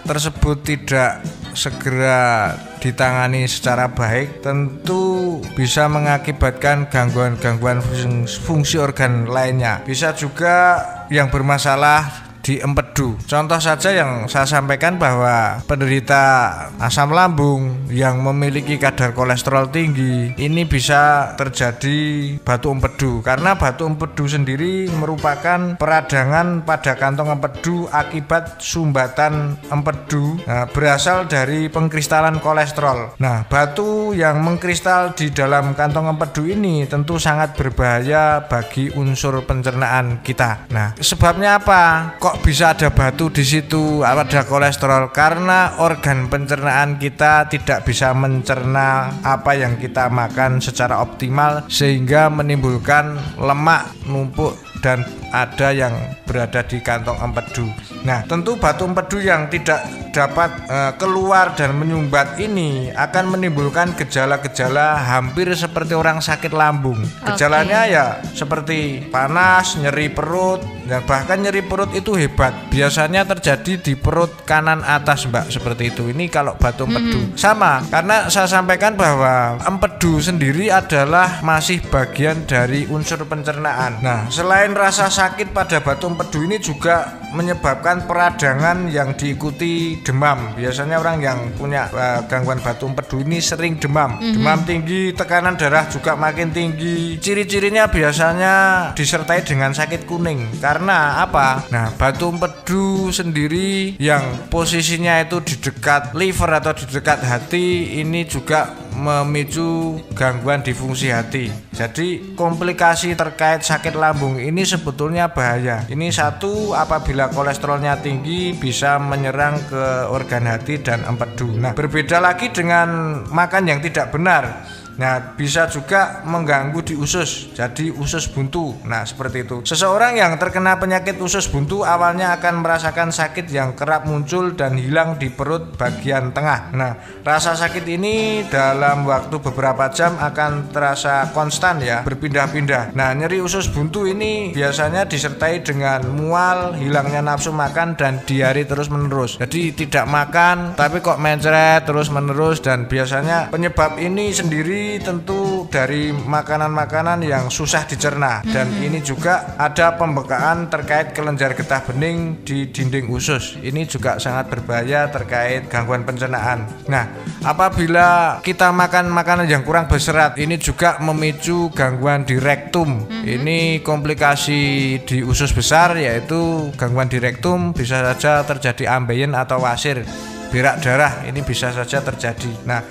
tersebut tidak segera ditangani secara baik, tentu bisa mengakibatkan gangguan-gangguan fungsi organ lainnya. Bisa juga yang bermasalah di empedu. Contoh saja yang saya sampaikan bahwa penderita asam lambung yang memiliki kadar kolesterol tinggi, ini bisa terjadi batu empedu, karena batu empedu sendiri merupakan peradangan pada kantong empedu akibat sumbatan empedu berasal dari pengkristalan kolesterol. Nah, batu yang mengkristal di dalam kantong empedu ini tentu sangat berbahaya bagi unsur pencernaan kita. Nah, sebabnya apa? Kok bisa ada batu di situ, ada kolesterol? Karena organ pencernaan kita tidak bisa mencerna apa yang kita makan secara optimal, sehingga menimbulkan lemak numpuk dan ada yang berada di kantong empedu. Nah, tentu batu empedu yang tidak dapat keluar dan menyumbat ini akan menimbulkan gejala-gejala hampir seperti orang sakit lambung. Gejalanya ya seperti panas, nyeri perut, dan bahkan nyeri perut itu hebat. Biasanya terjadi di perut kanan atas, Mbak, seperti itu. Ini kalau batu empedu. Sama, karena saya sampaikan bahwa empedu sendiri adalah masih bagian dari unsur pencernaan. Nah, selain rasa sakit pada batu empedu ini juga menyebabkan peradangan yang diikuti demam. Biasanya orang yang punya gangguan batu empedu ini sering demam. Demam tinggi, tekanan darah juga makin tinggi. Ciri-cirinya biasanya disertai dengan sakit kuning. Karena apa? Nah, batu empedu sendiri yang posisinya itu di dekat liver atau di dekat hati, ini juga memicu gangguan di fungsi hati. Jadi komplikasi terkait sakit lambung ini sebetulnya bahaya. Ini satu, apabila kolesterolnya tinggi bisa menyerang ke organ hati dan empedu. Nah, berbeda lagi dengan makan yang tidak benar. Nah, bisa juga mengganggu di usus, jadi usus buntu. Nah, seperti itu. Seseorang yang terkena penyakit usus buntu awalnya akan merasakan sakit yang kerap muncul dan hilang di perut bagian tengah. Nah, rasa sakit ini dalam waktu beberapa jam akan terasa konstan ya, berpindah-pindah. Nah, nyeri usus buntu ini biasanya disertai dengan mual, hilangnya nafsu makan, dan diare terus-menerus. Jadi tidak makan tapi kok mencret terus-menerus, dan biasanya penyebab ini sendiri tentu dari makanan-makanan yang susah dicerna, dan ini juga ada pembekaan terkait kelenjar getah bening di dinding usus. Ini juga sangat berbahaya terkait gangguan pencernaan. Nah, apabila kita makan makanan yang kurang berserat, ini juga memicu gangguan di rektum. Ini komplikasi di usus besar, yaitu gangguan di rektum, bisa saja terjadi ambeien atau wasir, berak darah, ini bisa saja terjadi. Nah,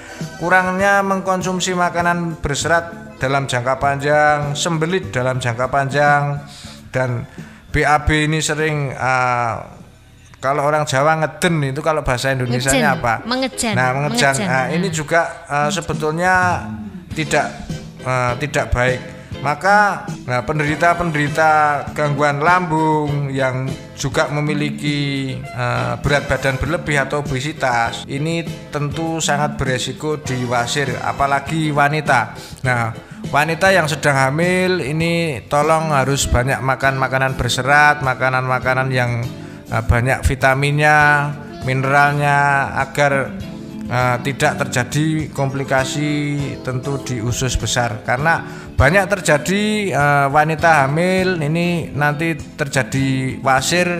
kurangnya mengkonsumsi makanan berserat dalam jangka panjang, sembelit dalam jangka panjang, dan BAB ini sering kalau orang Jawa ngeden, itu kalau bahasa Indonesianya apa? Mengejan. Nah, mengejan. Nah, ini juga sebetulnya tidak baik. Maka penderita-penderita gangguan lambung yang juga memiliki berat badan berlebih atau obesitas, ini tentu sangat beresiko diwasir, apalagi wanita. Nah, wanita yang sedang hamil ini tolong harus banyak makan makanan berserat, makanan-makanan yang banyak vitaminnya, mineralnya, agar tidak terjadi komplikasi tentu di usus besar. Karena banyak terjadi wanita hamil ini nanti terjadi wasir,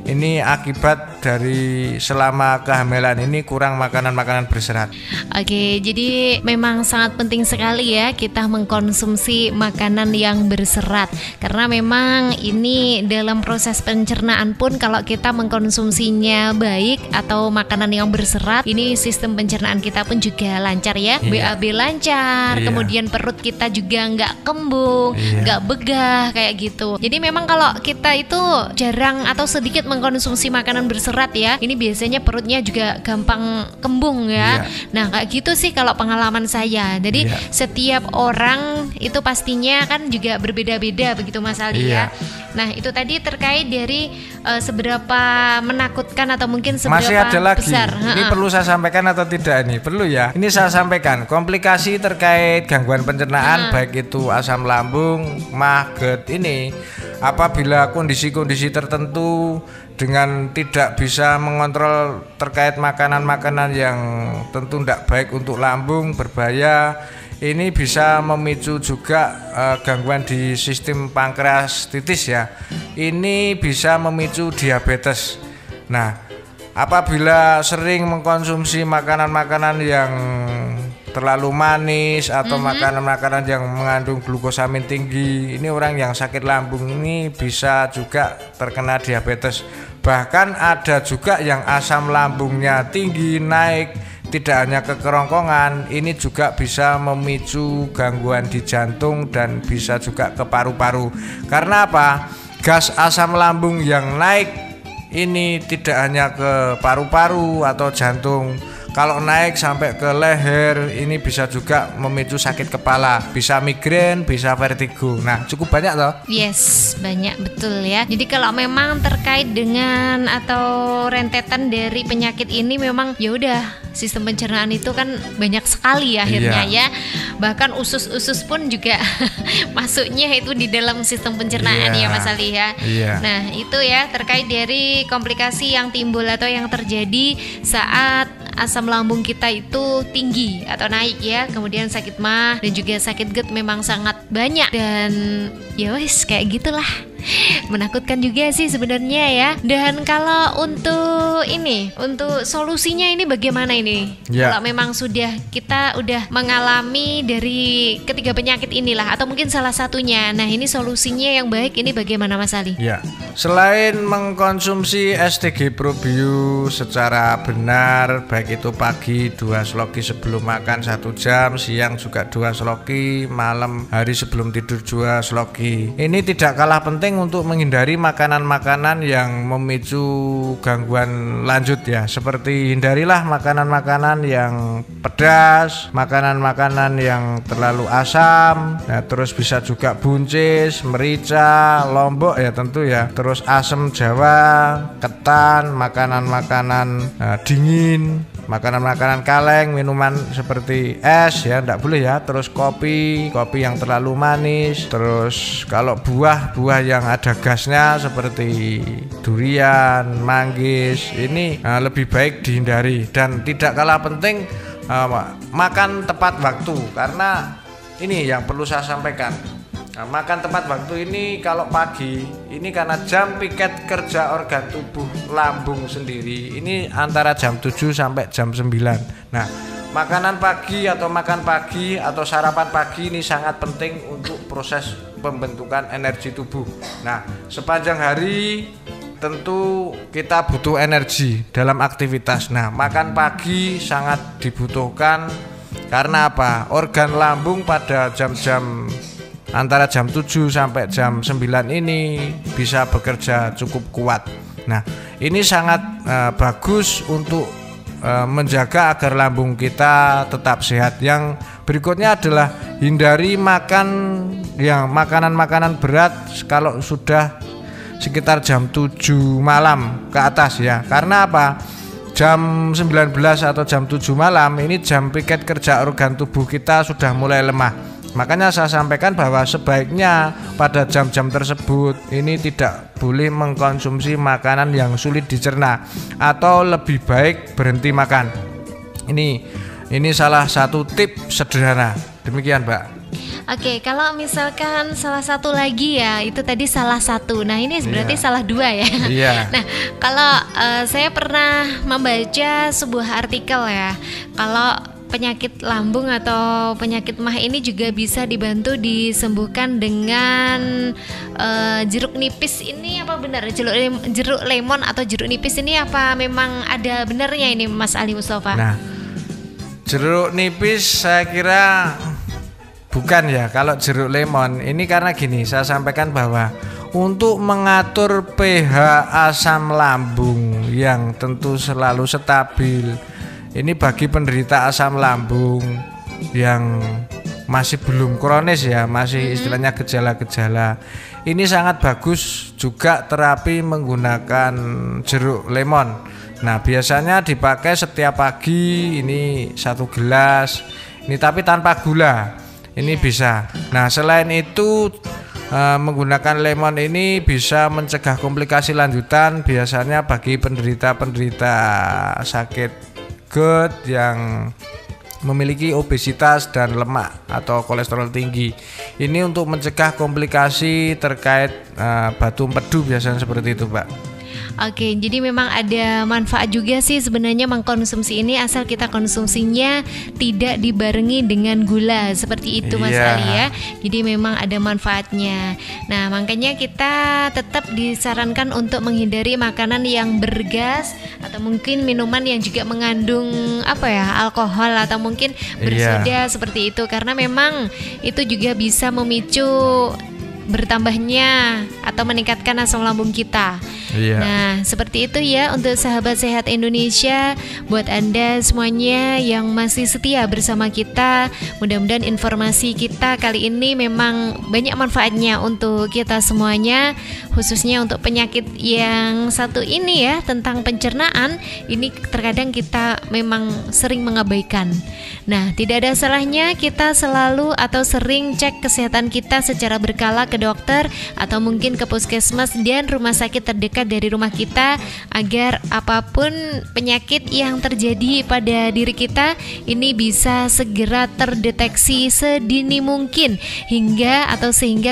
ini akibat dari selama kehamilan ini kurang makanan-makanan berserat. Oke, jadi memang sangat penting sekali ya kita mengkonsumsi makanan yang berserat, karena memang ini dalam proses pencernaan pun kalau kita mengkonsumsinya baik atau makanan yang berserat, ini sistem pencernaan kita pun juga lancar ya. BAB lancar, kemudian perut kita juga nggak kembung, nggak begah kayak gitu. Jadi memang kalau kita itu jarang atau sedikit mengkonsumsi makanan berserat, serat ya. Ini biasanya perutnya juga gampang kembung ya. Nah kayak gitu sih kalau pengalaman saya. Jadi setiap orang itu pastinya kan juga berbeda-beda begitu Mas Ali ya. Nah itu tadi terkait dari seberapa menakutkan atau mungkin seberapa masih ada lagi besar. Ini perlu saya sampaikan atau tidak ini? Perlu ya. Ini saya sampaikan komplikasi terkait gangguan pencernaan baik itu asam lambung, mah, GERD ini apabila kondisi-kondisi tertentu dengan tidak bisa mengontrol terkait makanan-makanan yang tentu tidak baik untuk lambung, berbahaya. Ini bisa memicu juga gangguan di sistem pankreatitis ya. Ini bisa memicu diabetes. Nah, apabila sering mengkonsumsi makanan-makanan yang terlalu manis atau makanan-makanan yang mengandung glukosamin tinggi, ini orang yang sakit lambung ini bisa juga terkena diabetes. Bahkan ada juga yang asam lambungnya tinggi naik, tidak hanya ke kerongkongan, ini juga bisa memicu gangguan di jantung dan bisa juga ke paru-paru. Karena apa? Gas asam lambung yang naik ini tidak hanya ke paru-paru atau jantung. Kalau naik sampai ke leher, ini bisa juga memicu sakit kepala, bisa migrain, bisa vertigo. Nah, cukup banyak toh? Yes, banyak betul ya. Jadi kalau memang terkait dengan atau rentetan dari penyakit ini memang ya udah sistem pencernaan itu kan banyak sekali akhirnya ya. Bahkan usus-usus pun juga masuknya itu di dalam sistem pencernaan ya Mas Ali ya. Nah, itu ya terkait dari komplikasi yang timbul atau yang terjadi saat asam lambung kita itu tinggi atau naik ya, kemudian sakit mah dan juga sakit GERD memang sangat banyak dan ya wis kayak gitulah. Menakutkan juga sih sebenarnya ya. Dan kalau untuk ini, untuk solusinya ini bagaimana ini? Kalau memang kita udah mengalami dari ketiga penyakit inilah atau mungkin salah satunya. Nah, ini solusinya yang baik ini bagaimana Mas Ali? Ya. Selain mengkonsumsi STG Probio secara benar, baik itu pagi 2 sloki sebelum makan 1 jam, siang juga 2 sloki, malam hari sebelum tidur 2 sloki. Ini tidak kalah penting untuk menghindari makanan-makanan yang memicu gangguan lanjut ya. Seperti hindarilah makanan-makanan yang pedas, makanan-makanan yang terlalu asam. Nah, terus bisa juga buncis, merica, lombok ya tentu ya. Terus asam Jawa, ketan, makanan-makanan dingin, makanan-makanan kaleng, minuman seperti es ya enggak boleh ya. Terus kopi yang terlalu manis. Terus kalau buah yang ada gasnya seperti durian, manggis, ini lebih baik dihindari. Dan tidak kalah penting makan tepat waktu, karena ini yang perlu saya sampaikan. Makan tepat waktu ini kalau pagi ini karena jam piket kerja organ tubuh lambung sendiri ini antara jam 7 sampai jam 9. Nah, makanan pagi atau makan pagi atau sarapan pagi ini sangat penting untuk proses pembentukan energi tubuh. Nah, sepanjang hari tentu kita butuh energi dalam aktivitas. Nah, makan pagi sangat dibutuhkan karena apa? Organ lambung pada jam-jam antara jam 7 sampai jam 9 ini bisa bekerja cukup kuat. Nah, ini sangat bagus untuk menjaga agar lambung kita tetap sehat. Yang berikutnya adalah hindari makan yang makanan-makanan berat kalau sudah sekitar jam 7 malam ke atas ya. Karena apa? Jam 19 atau jam 7 malam ini jam piket kerja organ tubuh kita sudah mulai lemah. Makanya saya sampaikan bahwa sebaiknya pada jam-jam tersebut ini tidak boleh mengkonsumsi makanan yang sulit dicerna atau lebih baik berhenti makan. Ini salah satu tip sederhana. Demikian, Mbak. Oke, kalau misalkan salah satu lagi ya, itu tadi salah satu. Nah, ini berarti salah dua ya. Iya. Nah, kalau saya pernah membaca sebuah artikel ya, kalau penyakit lambung atau penyakit mah ini juga bisa dibantu disembuhkan dengan jeruk nipis. Ini apa benar jeruk lemon atau jeruk nipis ini apa memang ada benarnya ini Mas Ali Mustafa? Nah, jeruk nipis saya kira bukan ya. Kalau jeruk lemon ini karena gini, saya sampaikan bahwa untuk mengatur pH asam lambung yang tentu selalu stabil. Ini bagi penderita asam lambung yang masih belum kronis ya, masih istilahnya gejala-gejala. Ini sangat bagus juga terapi menggunakan jeruk lemon. Nah, biasanya dipakai setiap pagi, ini 1 gelas. Ini tapi tanpa gula. Ini bisa. Nah, selain itu menggunakan lemon ini bisa mencegah komplikasi lanjutan, biasanya bagi penderita-penderita sakit GERD yang memiliki obesitas dan lemak atau kolesterol tinggi. Ini untuk mencegah komplikasi terkait batu empedu biasanya seperti itu, Pak. Oke, jadi memang ada manfaat juga sih sebenarnya mengkonsumsi ini, asal kita konsumsinya tidak dibarengi dengan gula seperti itu, Mas Ali ya. Jadi memang ada manfaatnya. Nah, makanya kita tetap disarankan untuk menghindari makanan yang bergas atau mungkin minuman yang juga mengandung alkohol atau mungkin bersoda seperti itu, karena memang itu juga bisa memicu bertambahnya atau meningkatkan asam lambung kita. Nah, seperti itu ya untuk sahabat sehat Indonesia. Buat Anda semuanya yang masih setia bersama kita, mudah-mudahan informasi kita kali ini memang banyak manfaatnya untuk kita semuanya, khususnya untuk penyakit yang satu ini ya, tentang pencernaan. Ini terkadang kita memang sering mengabaikan. Nah, tidak ada salahnya kita selalu atau sering cek kesehatan kita secara berkala ke dokter atau mungkin ke puskesmas dan rumah sakit terdekat dari rumah kita, agar apapun penyakit yang terjadi pada diri kita ini bisa segera terdeteksi sedini mungkin sehingga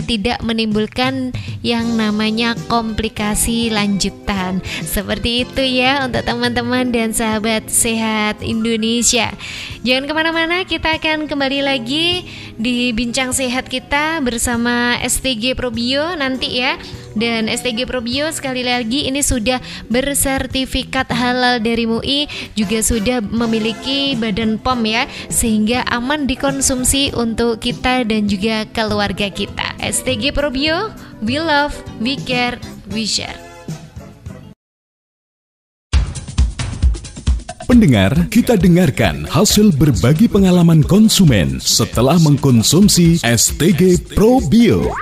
tidak menimbulkan yang namanya komplikasi lanjutan. Seperti itu ya untuk teman-teman dan sahabat sehat Indonesia. Jangan kemana-mana, kita akan kembali lagi di Bincang Sehat kita bersama STG Probio nanti ya. Dan STG Probio sekali lagi ini sudah bersertifikat halal dari MUI, juga sudah memiliki badan POM ya, sehingga aman dikonsumsi untuk kita dan juga keluarga kita. STG Probio, we love, we care, we share. Pendengar, kita dengarkan hasil berbagi pengalaman konsumen setelah mengkonsumsi STG Probio.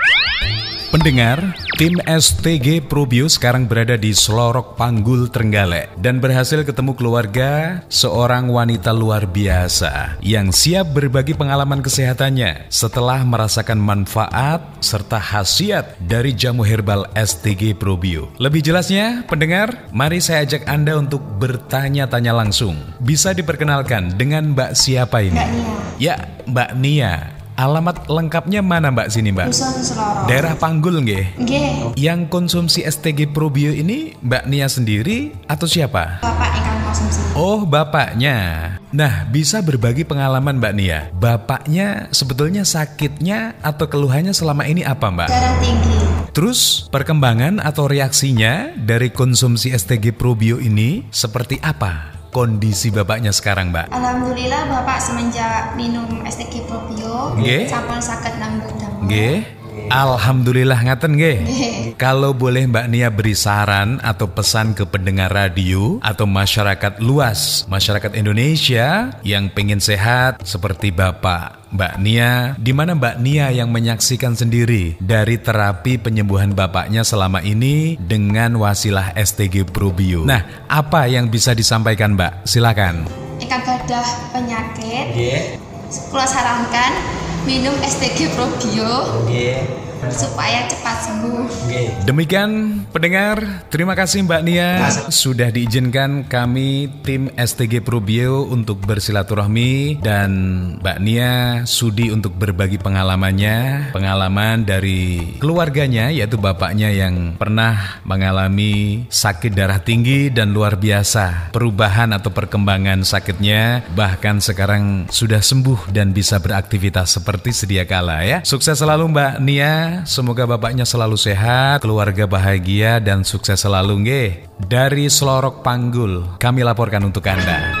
Pendengar, tim STG Probio sekarang berada di Slorok Panggul, Trenggalek, dan berhasil ketemu keluarga seorang wanita luar biasa yang siap berbagi pengalaman kesehatannya setelah merasakan manfaat serta khasiat dari jamu herbal STG Probio. Lebih jelasnya, pendengar, mari saya ajak Anda untuk bertanya-tanya langsung. Bisa diperkenalkan dengan Mbak siapa ini? Mbak Nia. Ya, Mbak Nia. Alamat lengkapnya mana Mbak sini Mbak? Dusun Slorok. Daerah Panggul nggih? Nggih. Yang konsumsi STG Probio ini Mbak Nia sendiri atau siapa? Bapak yang konsumsi. Oh, bapaknya. Nah, bisa berbagi pengalaman Mbak Nia. Bapaknya sebetulnya sakitnya atau keluhannya selama ini apa Mbak? Darah tinggi. Terus perkembangan atau reaksinya dari konsumsi STG Probio ini seperti apa? Kondisi bapaknya sekarang, Mbak? Alhamdulillah Bapak semenjak minum STG Probio sampun saged nambut damel. Nggih. Alhamdulillah ngaten nggih. Kalau boleh Mbak Nia beri saran atau pesan ke pendengar radio atau masyarakat luas, masyarakat Indonesia yang pengen sehat seperti Bapak, Mbak Nia, di mana Mbak Nia yang menyaksikan sendiri dari terapi penyembuhan bapaknya selama ini dengan wasilah STG Probio. Nah, apa yang bisa disampaikan Mbak? Silakan. Ingkang gadah penyakit, kula sarankan minum STG Probio supaya cepat sembuh. Demikian pendengar, terima kasih Mbak Nia sudah diizinkan kami tim STG Probio untuk bersilaturahmi, dan Mbak Nia sudi untuk berbagi pengalaman dari keluarganya, yaitu bapaknya yang pernah mengalami sakit darah tinggi dan luar biasa perubahan atau perkembangan sakitnya, bahkan sekarang sudah sembuh dan bisa beraktivitas seperti sedia kala ya. Sukses selalu Mbak Nia. Semoga bapaknya selalu sehat, keluarga bahagia, dan sukses selalu nggih. Dari Slorok Panggul, kami laporkan untuk Anda.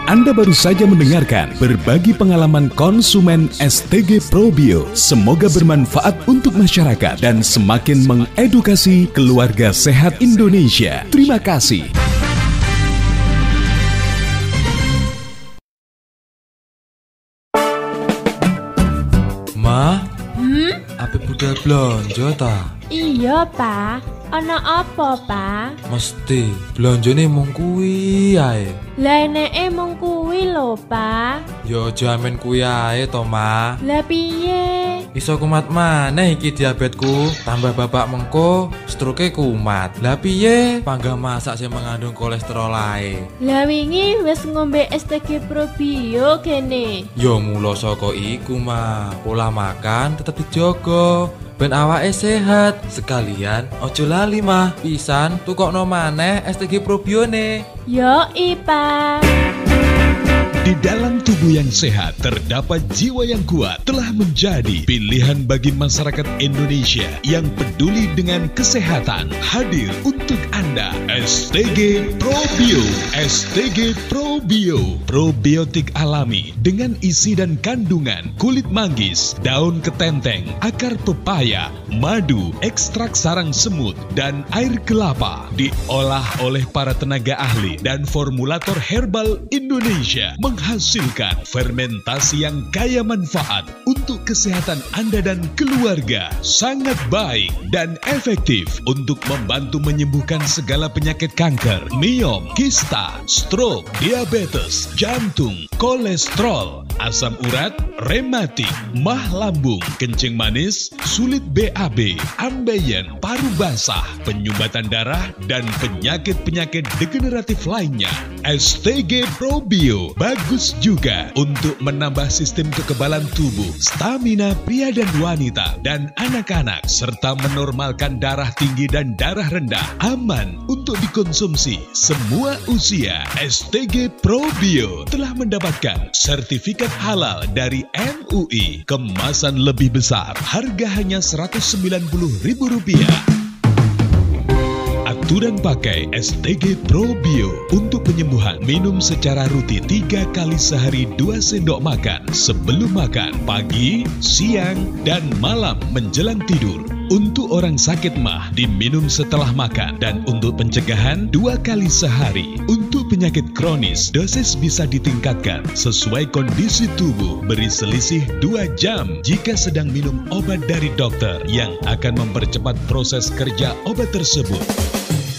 Anda baru saja mendengarkan berbagi pengalaman konsumen STG Probio. Semoga bermanfaat untuk masyarakat dan semakin mengedukasi keluarga sehat Indonesia. Terima kasih. budal blonjo ta? Iya, Pak. Ana apa, Pak? Mesti blonjone mung kuwi ae. Lah eneke mung kuwi lho, Pak. Ya jamin kuwi ae to, Ma. Lah piye? Iso kumat maneh iki diabetku, tambah bapak mengko stroke kumat. Lah piye panggang masak sing mengandung kolesterol ae? Lah wingi wis ngombe STG Probio kene. Ya mula saka iku, Ma. Pola makan tetep dijogo ben awake sehat. Sekalian ojo lali, Mah. Pisan tukokno maneh STG Probione. Yo, Pak. Di dalam tubuh yang sehat terdapat jiwa yang kuat telah menjadi pilihan bagi masyarakat Indonesia yang peduli dengan kesehatan. Hadir untuk Anda STG Probio. STG Probio, probiotik alami dengan isi dan kandungan kulit manggis, daun ketenteng, akar pepaya, madu, ekstrak sarang semut, dan air kelapa. Diolah oleh para tenaga ahli dan formulator herbal Indonesia, menghasilkan fermentasi yang kaya manfaat untuk kesehatan Anda dan keluarga. Sangat baik dan efektif untuk membantu menyembuhkan segala penyakit kanker, miom, kista, stroke, diabetes, jantung, kolesterol, asam urat, rematik, mah lambung, kencing manis, sulit BAB, ambeien, paru basah, penyumbatan darah, dan penyakit-penyakit degeneratif lainnya. STG Probio bagus juga untuk menambah sistem kekebalan tubuh, stamina pria dan wanita, dan anak-anak, serta menormalkan darah tinggi dan darah rendah. Aman untuk dikonsumsi semua usia. STG Probio telah mendapatkan sertifikat halal dari MUI. Kemasan lebih besar, harga hanya Rp190.000. Aturan pakai STG Probio untuk penyembuhan. Minum secara rutin 3 kali sehari 2 sendok makan sebelum makan, pagi, siang, dan malam menjelang tidur. Untuk orang sakit mah diminum setelah makan, dan untuk pencegahan 2 kali sehari. Untuk penyakit kronis dosis bisa ditingkatkan sesuai kondisi tubuh. Beri selisih 2 jam jika sedang minum obat dari dokter yang akan mempercepat proses kerja obat tersebut.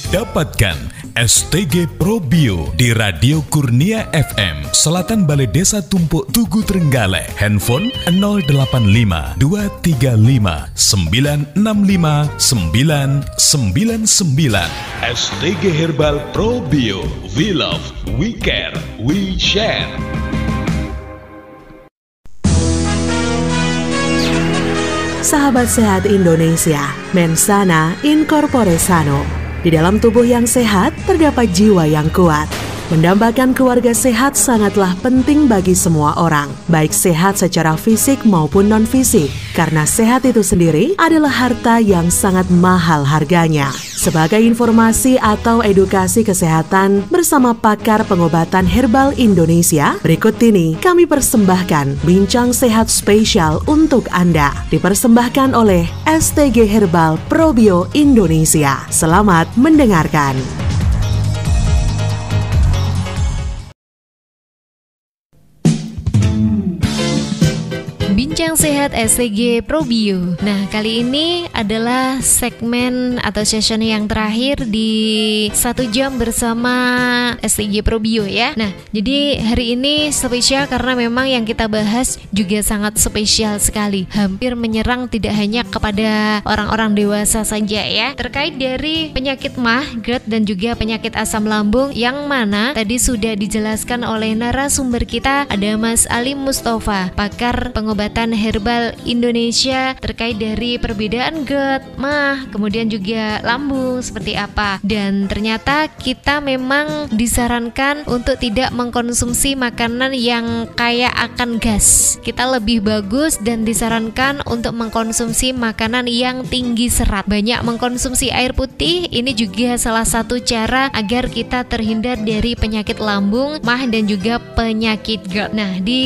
Dapatkan STG Probio di Radio Kurnia FM, Selatan Balai Desa Tumpuk Tugu Trenggalek. Handphone 085 235 965 999. STG Herbal Probio. We love, we care, we share. Sahabat sehat Indonesia, Mensana in corpore sano. Di dalam tubuh yang sehat, terdapat jiwa yang kuat. Mendambakan keluarga sehat sangatlah penting bagi semua orang, baik sehat secara fisik maupun non-fisik, karena sehat itu sendiri adalah harta yang sangat mahal harganya. Sebagai informasi atau edukasi kesehatan bersama pakar pengobatan herbal Indonesia, berikut ini kami persembahkan Bincang Sehat spesial untuk Anda, dipersembahkan oleh STG Herbal Probio Indonesia. Selamat mendengarkan. Bincang Sehat STG Probio. Nah, kali ini adalah segmen atau session yang terakhir di 1 jam bersama STG Probio ya. Nah, jadi hari ini spesial karena memang yang kita bahas juga sangat spesial sekali. Hampir menyerang tidak hanya kepada orang-orang dewasa saja ya. Terkait dari penyakit MAH, GERD dan juga penyakit asam lambung, yang mana tadi sudah dijelaskan oleh narasumber kita, ada Mas Ali Mustafa, pakar pengobatan herbal Indonesia, terkait dari perbedaan GERD, MAH, kemudian juga lambung seperti apa. Dan ternyata kita memang disarankan untuk tidak mengkonsumsi makanan yang kaya akan gas. Kita lebih bagus dan disarankan untuk mengkonsumsi makanan yang tinggi serat. Banyak mengkonsumsi air putih, ini juga salah satu cara agar kita terhindar dari penyakit lambung, MAH dan juga penyakit GERD. Nah, di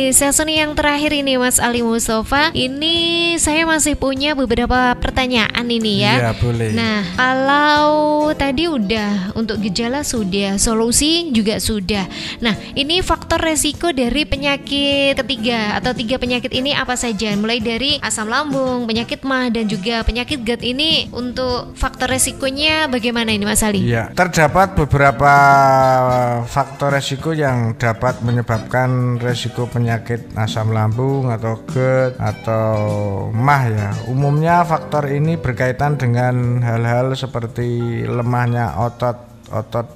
season yang terakhir ini Mas Ali Mustafa, Mustafa, ini saya masih punya beberapa pertanyaan ini ya. Iya, boleh. Nah, kalau tadi udah untuk gejala sudah, solusi juga sudah. Nah, ini faktor resiko dari penyakit ketiga atau 3 penyakit ini apa saja? Mulai dari asam lambung, penyakit MAH dan juga penyakit GERD ini, untuk faktor resikonya bagaimana ini Mas Ali? Iya, terdapat beberapa faktor resiko yang dapat menyebabkan resiko penyakit asam lambung atau GERD atau MAH ya. Umumnya faktor ini berkaitan dengan hal-hal seperti lemahnya otot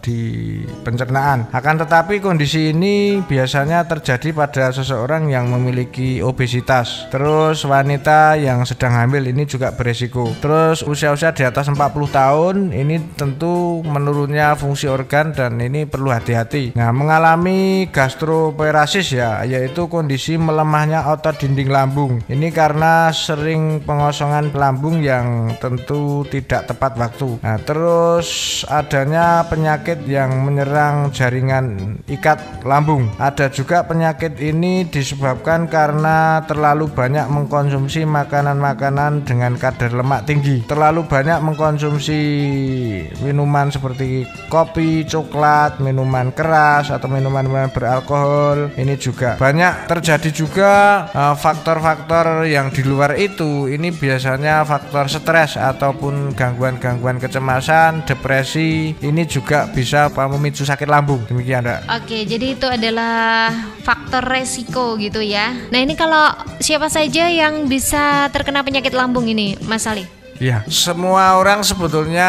di pencernaan. Akan tetapi kondisi ini biasanya terjadi pada seseorang yang memiliki obesitas. Terus wanita yang sedang hamil ini juga beresiko. Terus usia-usia di atas 40 tahun ini tentu menurunnya fungsi organ dan ini perlu hati-hati. Nah, mengalami gastroparesis ya, yaitu kondisi melemahnya otot dinding lambung. Ini karena sering pengosongan lambung yang tentu tidak tepat waktu. Nah, terus adanya penyakit yang menyerang jaringan ikat lambung. Ada juga penyakit ini disebabkan karena terlalu banyak mengkonsumsi makanan-makanan dengan kadar lemak tinggi. Terlalu banyak mengkonsumsi minuman seperti kopi, coklat, minuman keras atau minuman-minuman beralkohol. Ini juga banyak terjadi juga faktor-faktor yang di luar itu. Ini biasanya faktor stres ataupun gangguan-gangguan kecemasan, depresi. Ini juga bisa memicu sakit lambung. Demikian, Mbak. Oke, jadi itu adalah faktor resiko gitu ya. Nah, ini kalau siapa saja yang bisa terkena penyakit lambung ini, Mas Ali? Ya, semua orang sebetulnya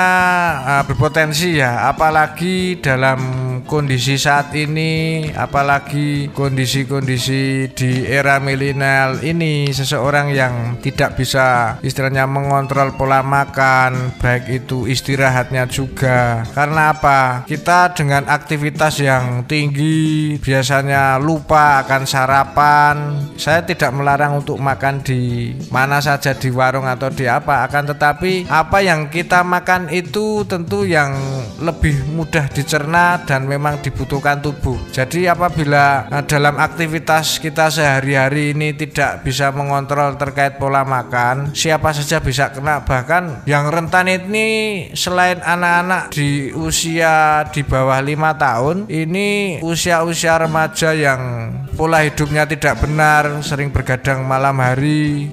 berpotensi ya, apalagi dalam kondisi saat ini, apalagi kondisi-kondisi di era milenial ini, seseorang yang tidak bisa istilahnya mengontrol pola makan, baik itu istirahatnya juga. Karena apa? Kita dengan aktivitas yang tinggi biasanya lupa akan sarapan. Saya tidak melarang untuk makan di mana saja, di warung atau di apa, akan tetapi apa yang kita makan itu tentu yang lebih mudah dicerna dan memang dibutuhkan tubuh. Jadi apabila dalam aktivitas kita sehari-hari ini tidak bisa mengontrol terkait pola makan, siapa saja bisa kena. Bahkan yang rentan ini selain anak-anak di usia di bawah 5 tahun, ini usia-usia remaja yang pola hidupnya tidak benar, sering bergadang malam hari,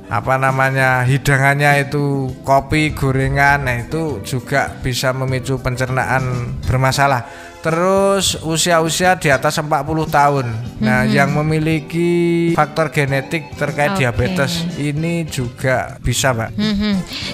hidangannya itu kopi, gorengan. Nah, itu juga bisa memicu pencernaan bermasalah. Terus usia-usia di atas 40 tahun. Nah, yang memiliki faktor genetik terkait diabetes ini juga bisa, Pak.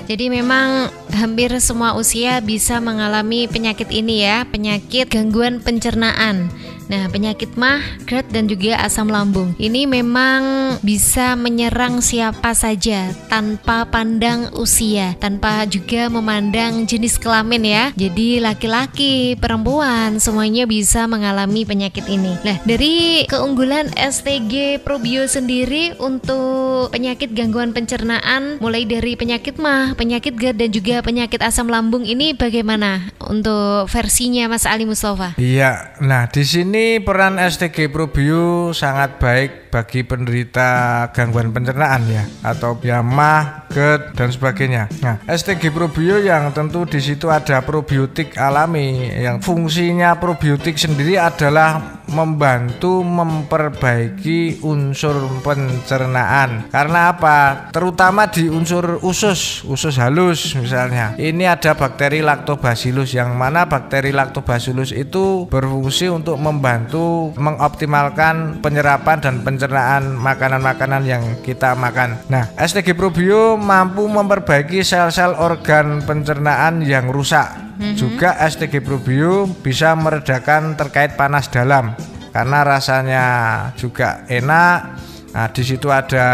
Jadi memang hampir semua usia bisa mengalami penyakit ini ya, penyakit gangguan pencernaan. Nah, penyakit MAH, GERD dan juga asam lambung ini memang bisa menyerang siapa saja tanpa pandang usia, tanpa juga memandang jenis kelamin ya. Jadi laki-laki, perempuan, semuanya bisa mengalami penyakit ini. Nah, dari keunggulan STG Probio sendiri untuk penyakit gangguan pencernaan, mulai dari penyakit MAH, penyakit GERD dan juga penyakit asam lambung ini bagaimana untuk versinya Mas Ali Mustafa? Iya, nah di sini peran STG Probio sangat baik bagi penderita gangguan pencernaan ya, atau ya MAH, GERD dan sebagainya. Nah, STG Probio yang tentu di situ ada probiotik alami, yang fungsinya probiotik sendiri adalah membantu memperbaiki unsur pencernaan. Karena apa? Terutama di unsur usus halus misalnya. Ini ada bakteri Lactobacillus, yang mana bakteri Lactobacillus itu berfungsi untuk membantu mengoptimalkan penyerapan dan pencernaan makanan-makanan yang kita makan. Nah, STG Probio mampu memperbaiki sel-sel organ pencernaan yang rusak. Juga STG Probio bisa meredakan terkait panas dalam karena rasanya juga enak. Nah, di situ ada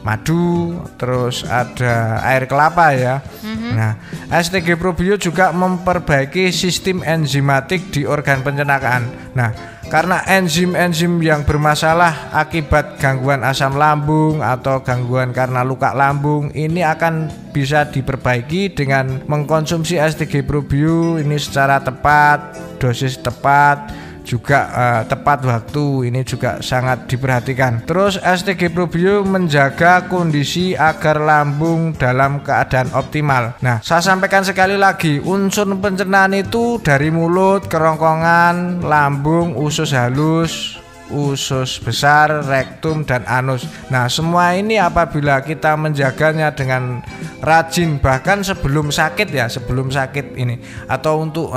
madu, terus ada air kelapa ya. Nah, STG Probio juga memperbaiki sistem enzimatik di organ pencernaan. Nah, karena enzim-enzim yang bermasalah akibat gangguan asam lambung atau gangguan karena luka lambung ini akan bisa diperbaiki dengan mengkonsumsi STG Probio ini secara tepat, dosis tepat. juga tepat waktu, ini juga sangat diperhatikan. Terus STG Probio menjaga kondisi agar lambung dalam keadaan optimal. Nah, saya sampaikan sekali lagi, unsur pencernaan itu dari mulut, kerongkongan, lambung, usus halus, usus besar, rektum, dan anus. Nah, semua ini apabila kita menjaganya dengan rajin, bahkan sebelum sakit ini, atau untuk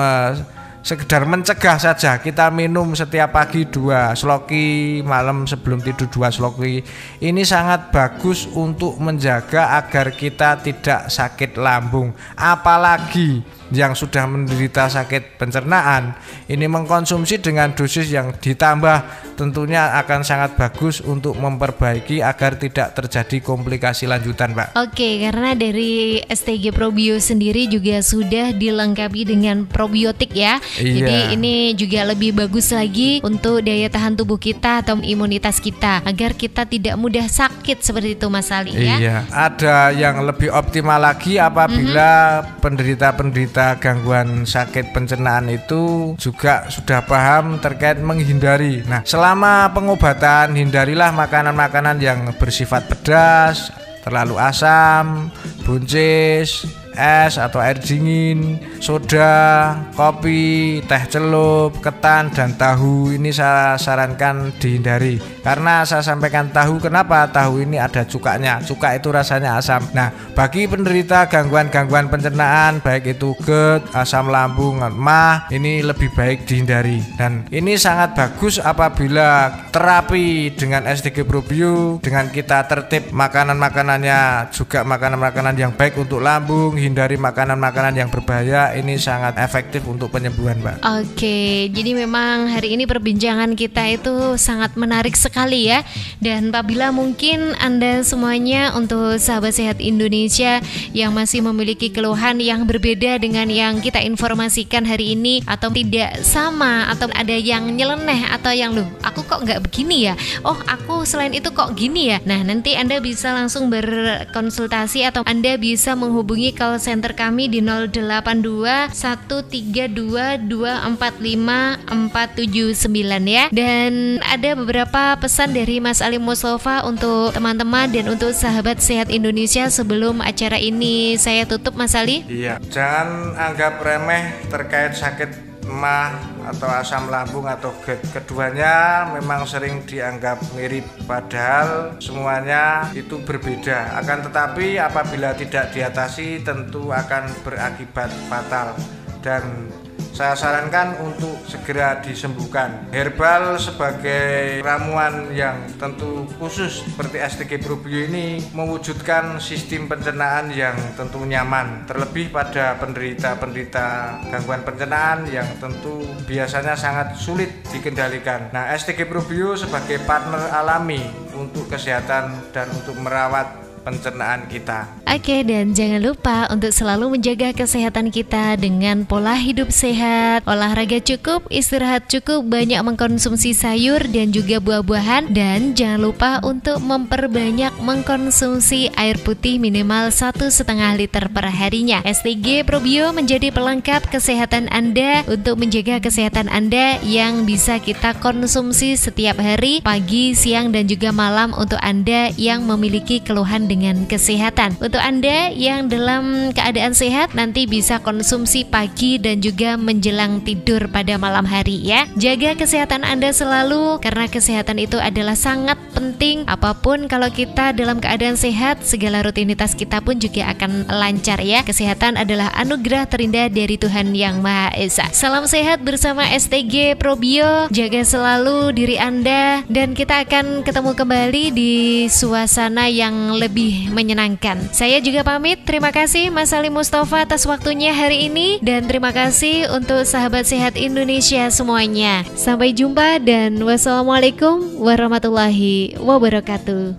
sekedar mencegah saja, kita minum setiap pagi 2 sloki, malam sebelum tidur 2 sloki. Ini sangat bagus untuk menjaga agar kita tidak sakit lambung. Apalagi yang sudah menderita sakit pencernaan, ini mengkonsumsi dengan dosis yang ditambah tentunya akan sangat bagus untuk memperbaiki agar tidak terjadi komplikasi lanjutan, Pak. Oke, karena dari STG Probio sendiri juga sudah dilengkapi dengan probiotik ya. Iya. Jadi ini juga lebih bagus lagi untuk daya tahan tubuh kita atau imunitas kita, agar kita tidak mudah sakit seperti itu, Mas Ali ya. Iya, ada yang lebih optimal lagi apabila penderita-penderita gangguan sakit pencernaan itu juga sudah paham terkait menghindari. Nah, selama pengobatan hindarilah makanan-makanan yang bersifat pedas, terlalu asam, buncis, es atau air dingin, soda, kopi, teh celup, ketan, dan tahu. Ini saya sarankan dihindari. Karena saya sampaikan tahu, kenapa? Tahu ini ada cukanya. Cuka itu rasanya asam. Nah, bagi penderita gangguan-gangguan pencernaan, baik itu GERD, asam lambung, MAH, ini lebih baik dihindari. Dan ini sangat bagus apabila terapi dengan STG Probio, dengan kita tertib makanan-makanannya juga makanan-makanan yang baik untuk lambung, hindari makanan-makanan yang berbahaya, ini sangat efektif untuk penyembuhan, Mbak. Oke, jadi memang hari ini perbincangan kita itu sangat menarik sekali ya. Dan apabila mungkin Anda semuanya, untuk sahabat sehat Indonesia yang masih memiliki keluhan yang berbeda dengan yang kita informasikan hari ini, atau tidak sama, atau ada yang nyeleneh, atau yang loh aku kok nggak begini ya, oh aku selain itu kok gini ya. Nah, nanti Anda bisa langsung berkonsultasi atau Anda bisa menghubungi call center kami di 082 132 245 479 ya. Dan ada beberapa pesan dari Mas Ali Mustafa untuk teman-teman dan untuk sahabat sehat Indonesia sebelum acara ini saya tutup, Mas Ali. Iya, jangan anggap remeh terkait sakit MAH atau asam lambung atau GERD. Keduanya memang sering dianggap mirip, padahal semuanya itu berbeda. Akan tetapi apabila tidak diatasi tentu akan berakibat fatal, dan saya sarankan untuk segera disembuhkan. Herbal sebagai ramuan yang tentu khusus seperti STG Probio ini mewujudkan sistem pencernaan yang tentu nyaman, terlebih pada penderita-penderita gangguan pencernaan yang tentu biasanya sangat sulit dikendalikan. Nah, STG Probio sebagai partner alami untuk kesehatan dan untuk merawat pencernaan kita. Oke, dan jangan lupa untuk selalu menjaga kesehatan kita dengan pola hidup sehat, olahraga cukup, istirahat cukup, banyak mengkonsumsi sayur dan juga buah-buahan, dan jangan lupa untuk memperbanyak mengkonsumsi air putih minimal 1,5 liter per harinya. STG Probio menjadi pelengkap kesehatan Anda untuk menjaga kesehatan Anda yang bisa kita konsumsi setiap hari, pagi, siang, dan juga malam untuk Anda yang memiliki keluhan dengan kesehatan. Untuk Anda yang dalam keadaan sehat, nanti bisa konsumsi pagi dan juga menjelang tidur pada malam hari ya. Jaga kesehatan Anda selalu, karena kesehatan itu adalah sangat penting. Apapun kalau kita dalam keadaan sehat, segala rutinitas kita pun juga akan lancar ya. Kesehatan adalah anugerah terindah dari Tuhan Yang Maha Esa. Salam sehat bersama STG Probio. Jaga selalu diri Anda, dan kita akan ketemu kembali di suasana yang lebih menyenangkan. Saya juga pamit. Terima kasih Mas Ali Mustafa atas waktunya hari ini, dan terima kasih untuk sahabat sehat Indonesia semuanya. Sampai jumpa dan wassalamualaikum warahmatullahi wabarakatuh.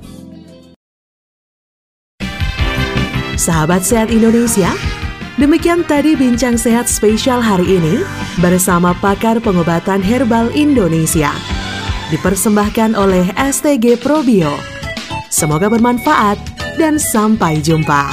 Sahabat sehat Indonesia, demikian tadi bincang sehat spesial hari ini bersama pakar pengobatan herbal Indonesia. Dipersembahkan oleh STG Probio. Semoga bermanfaat dan sampai jumpa.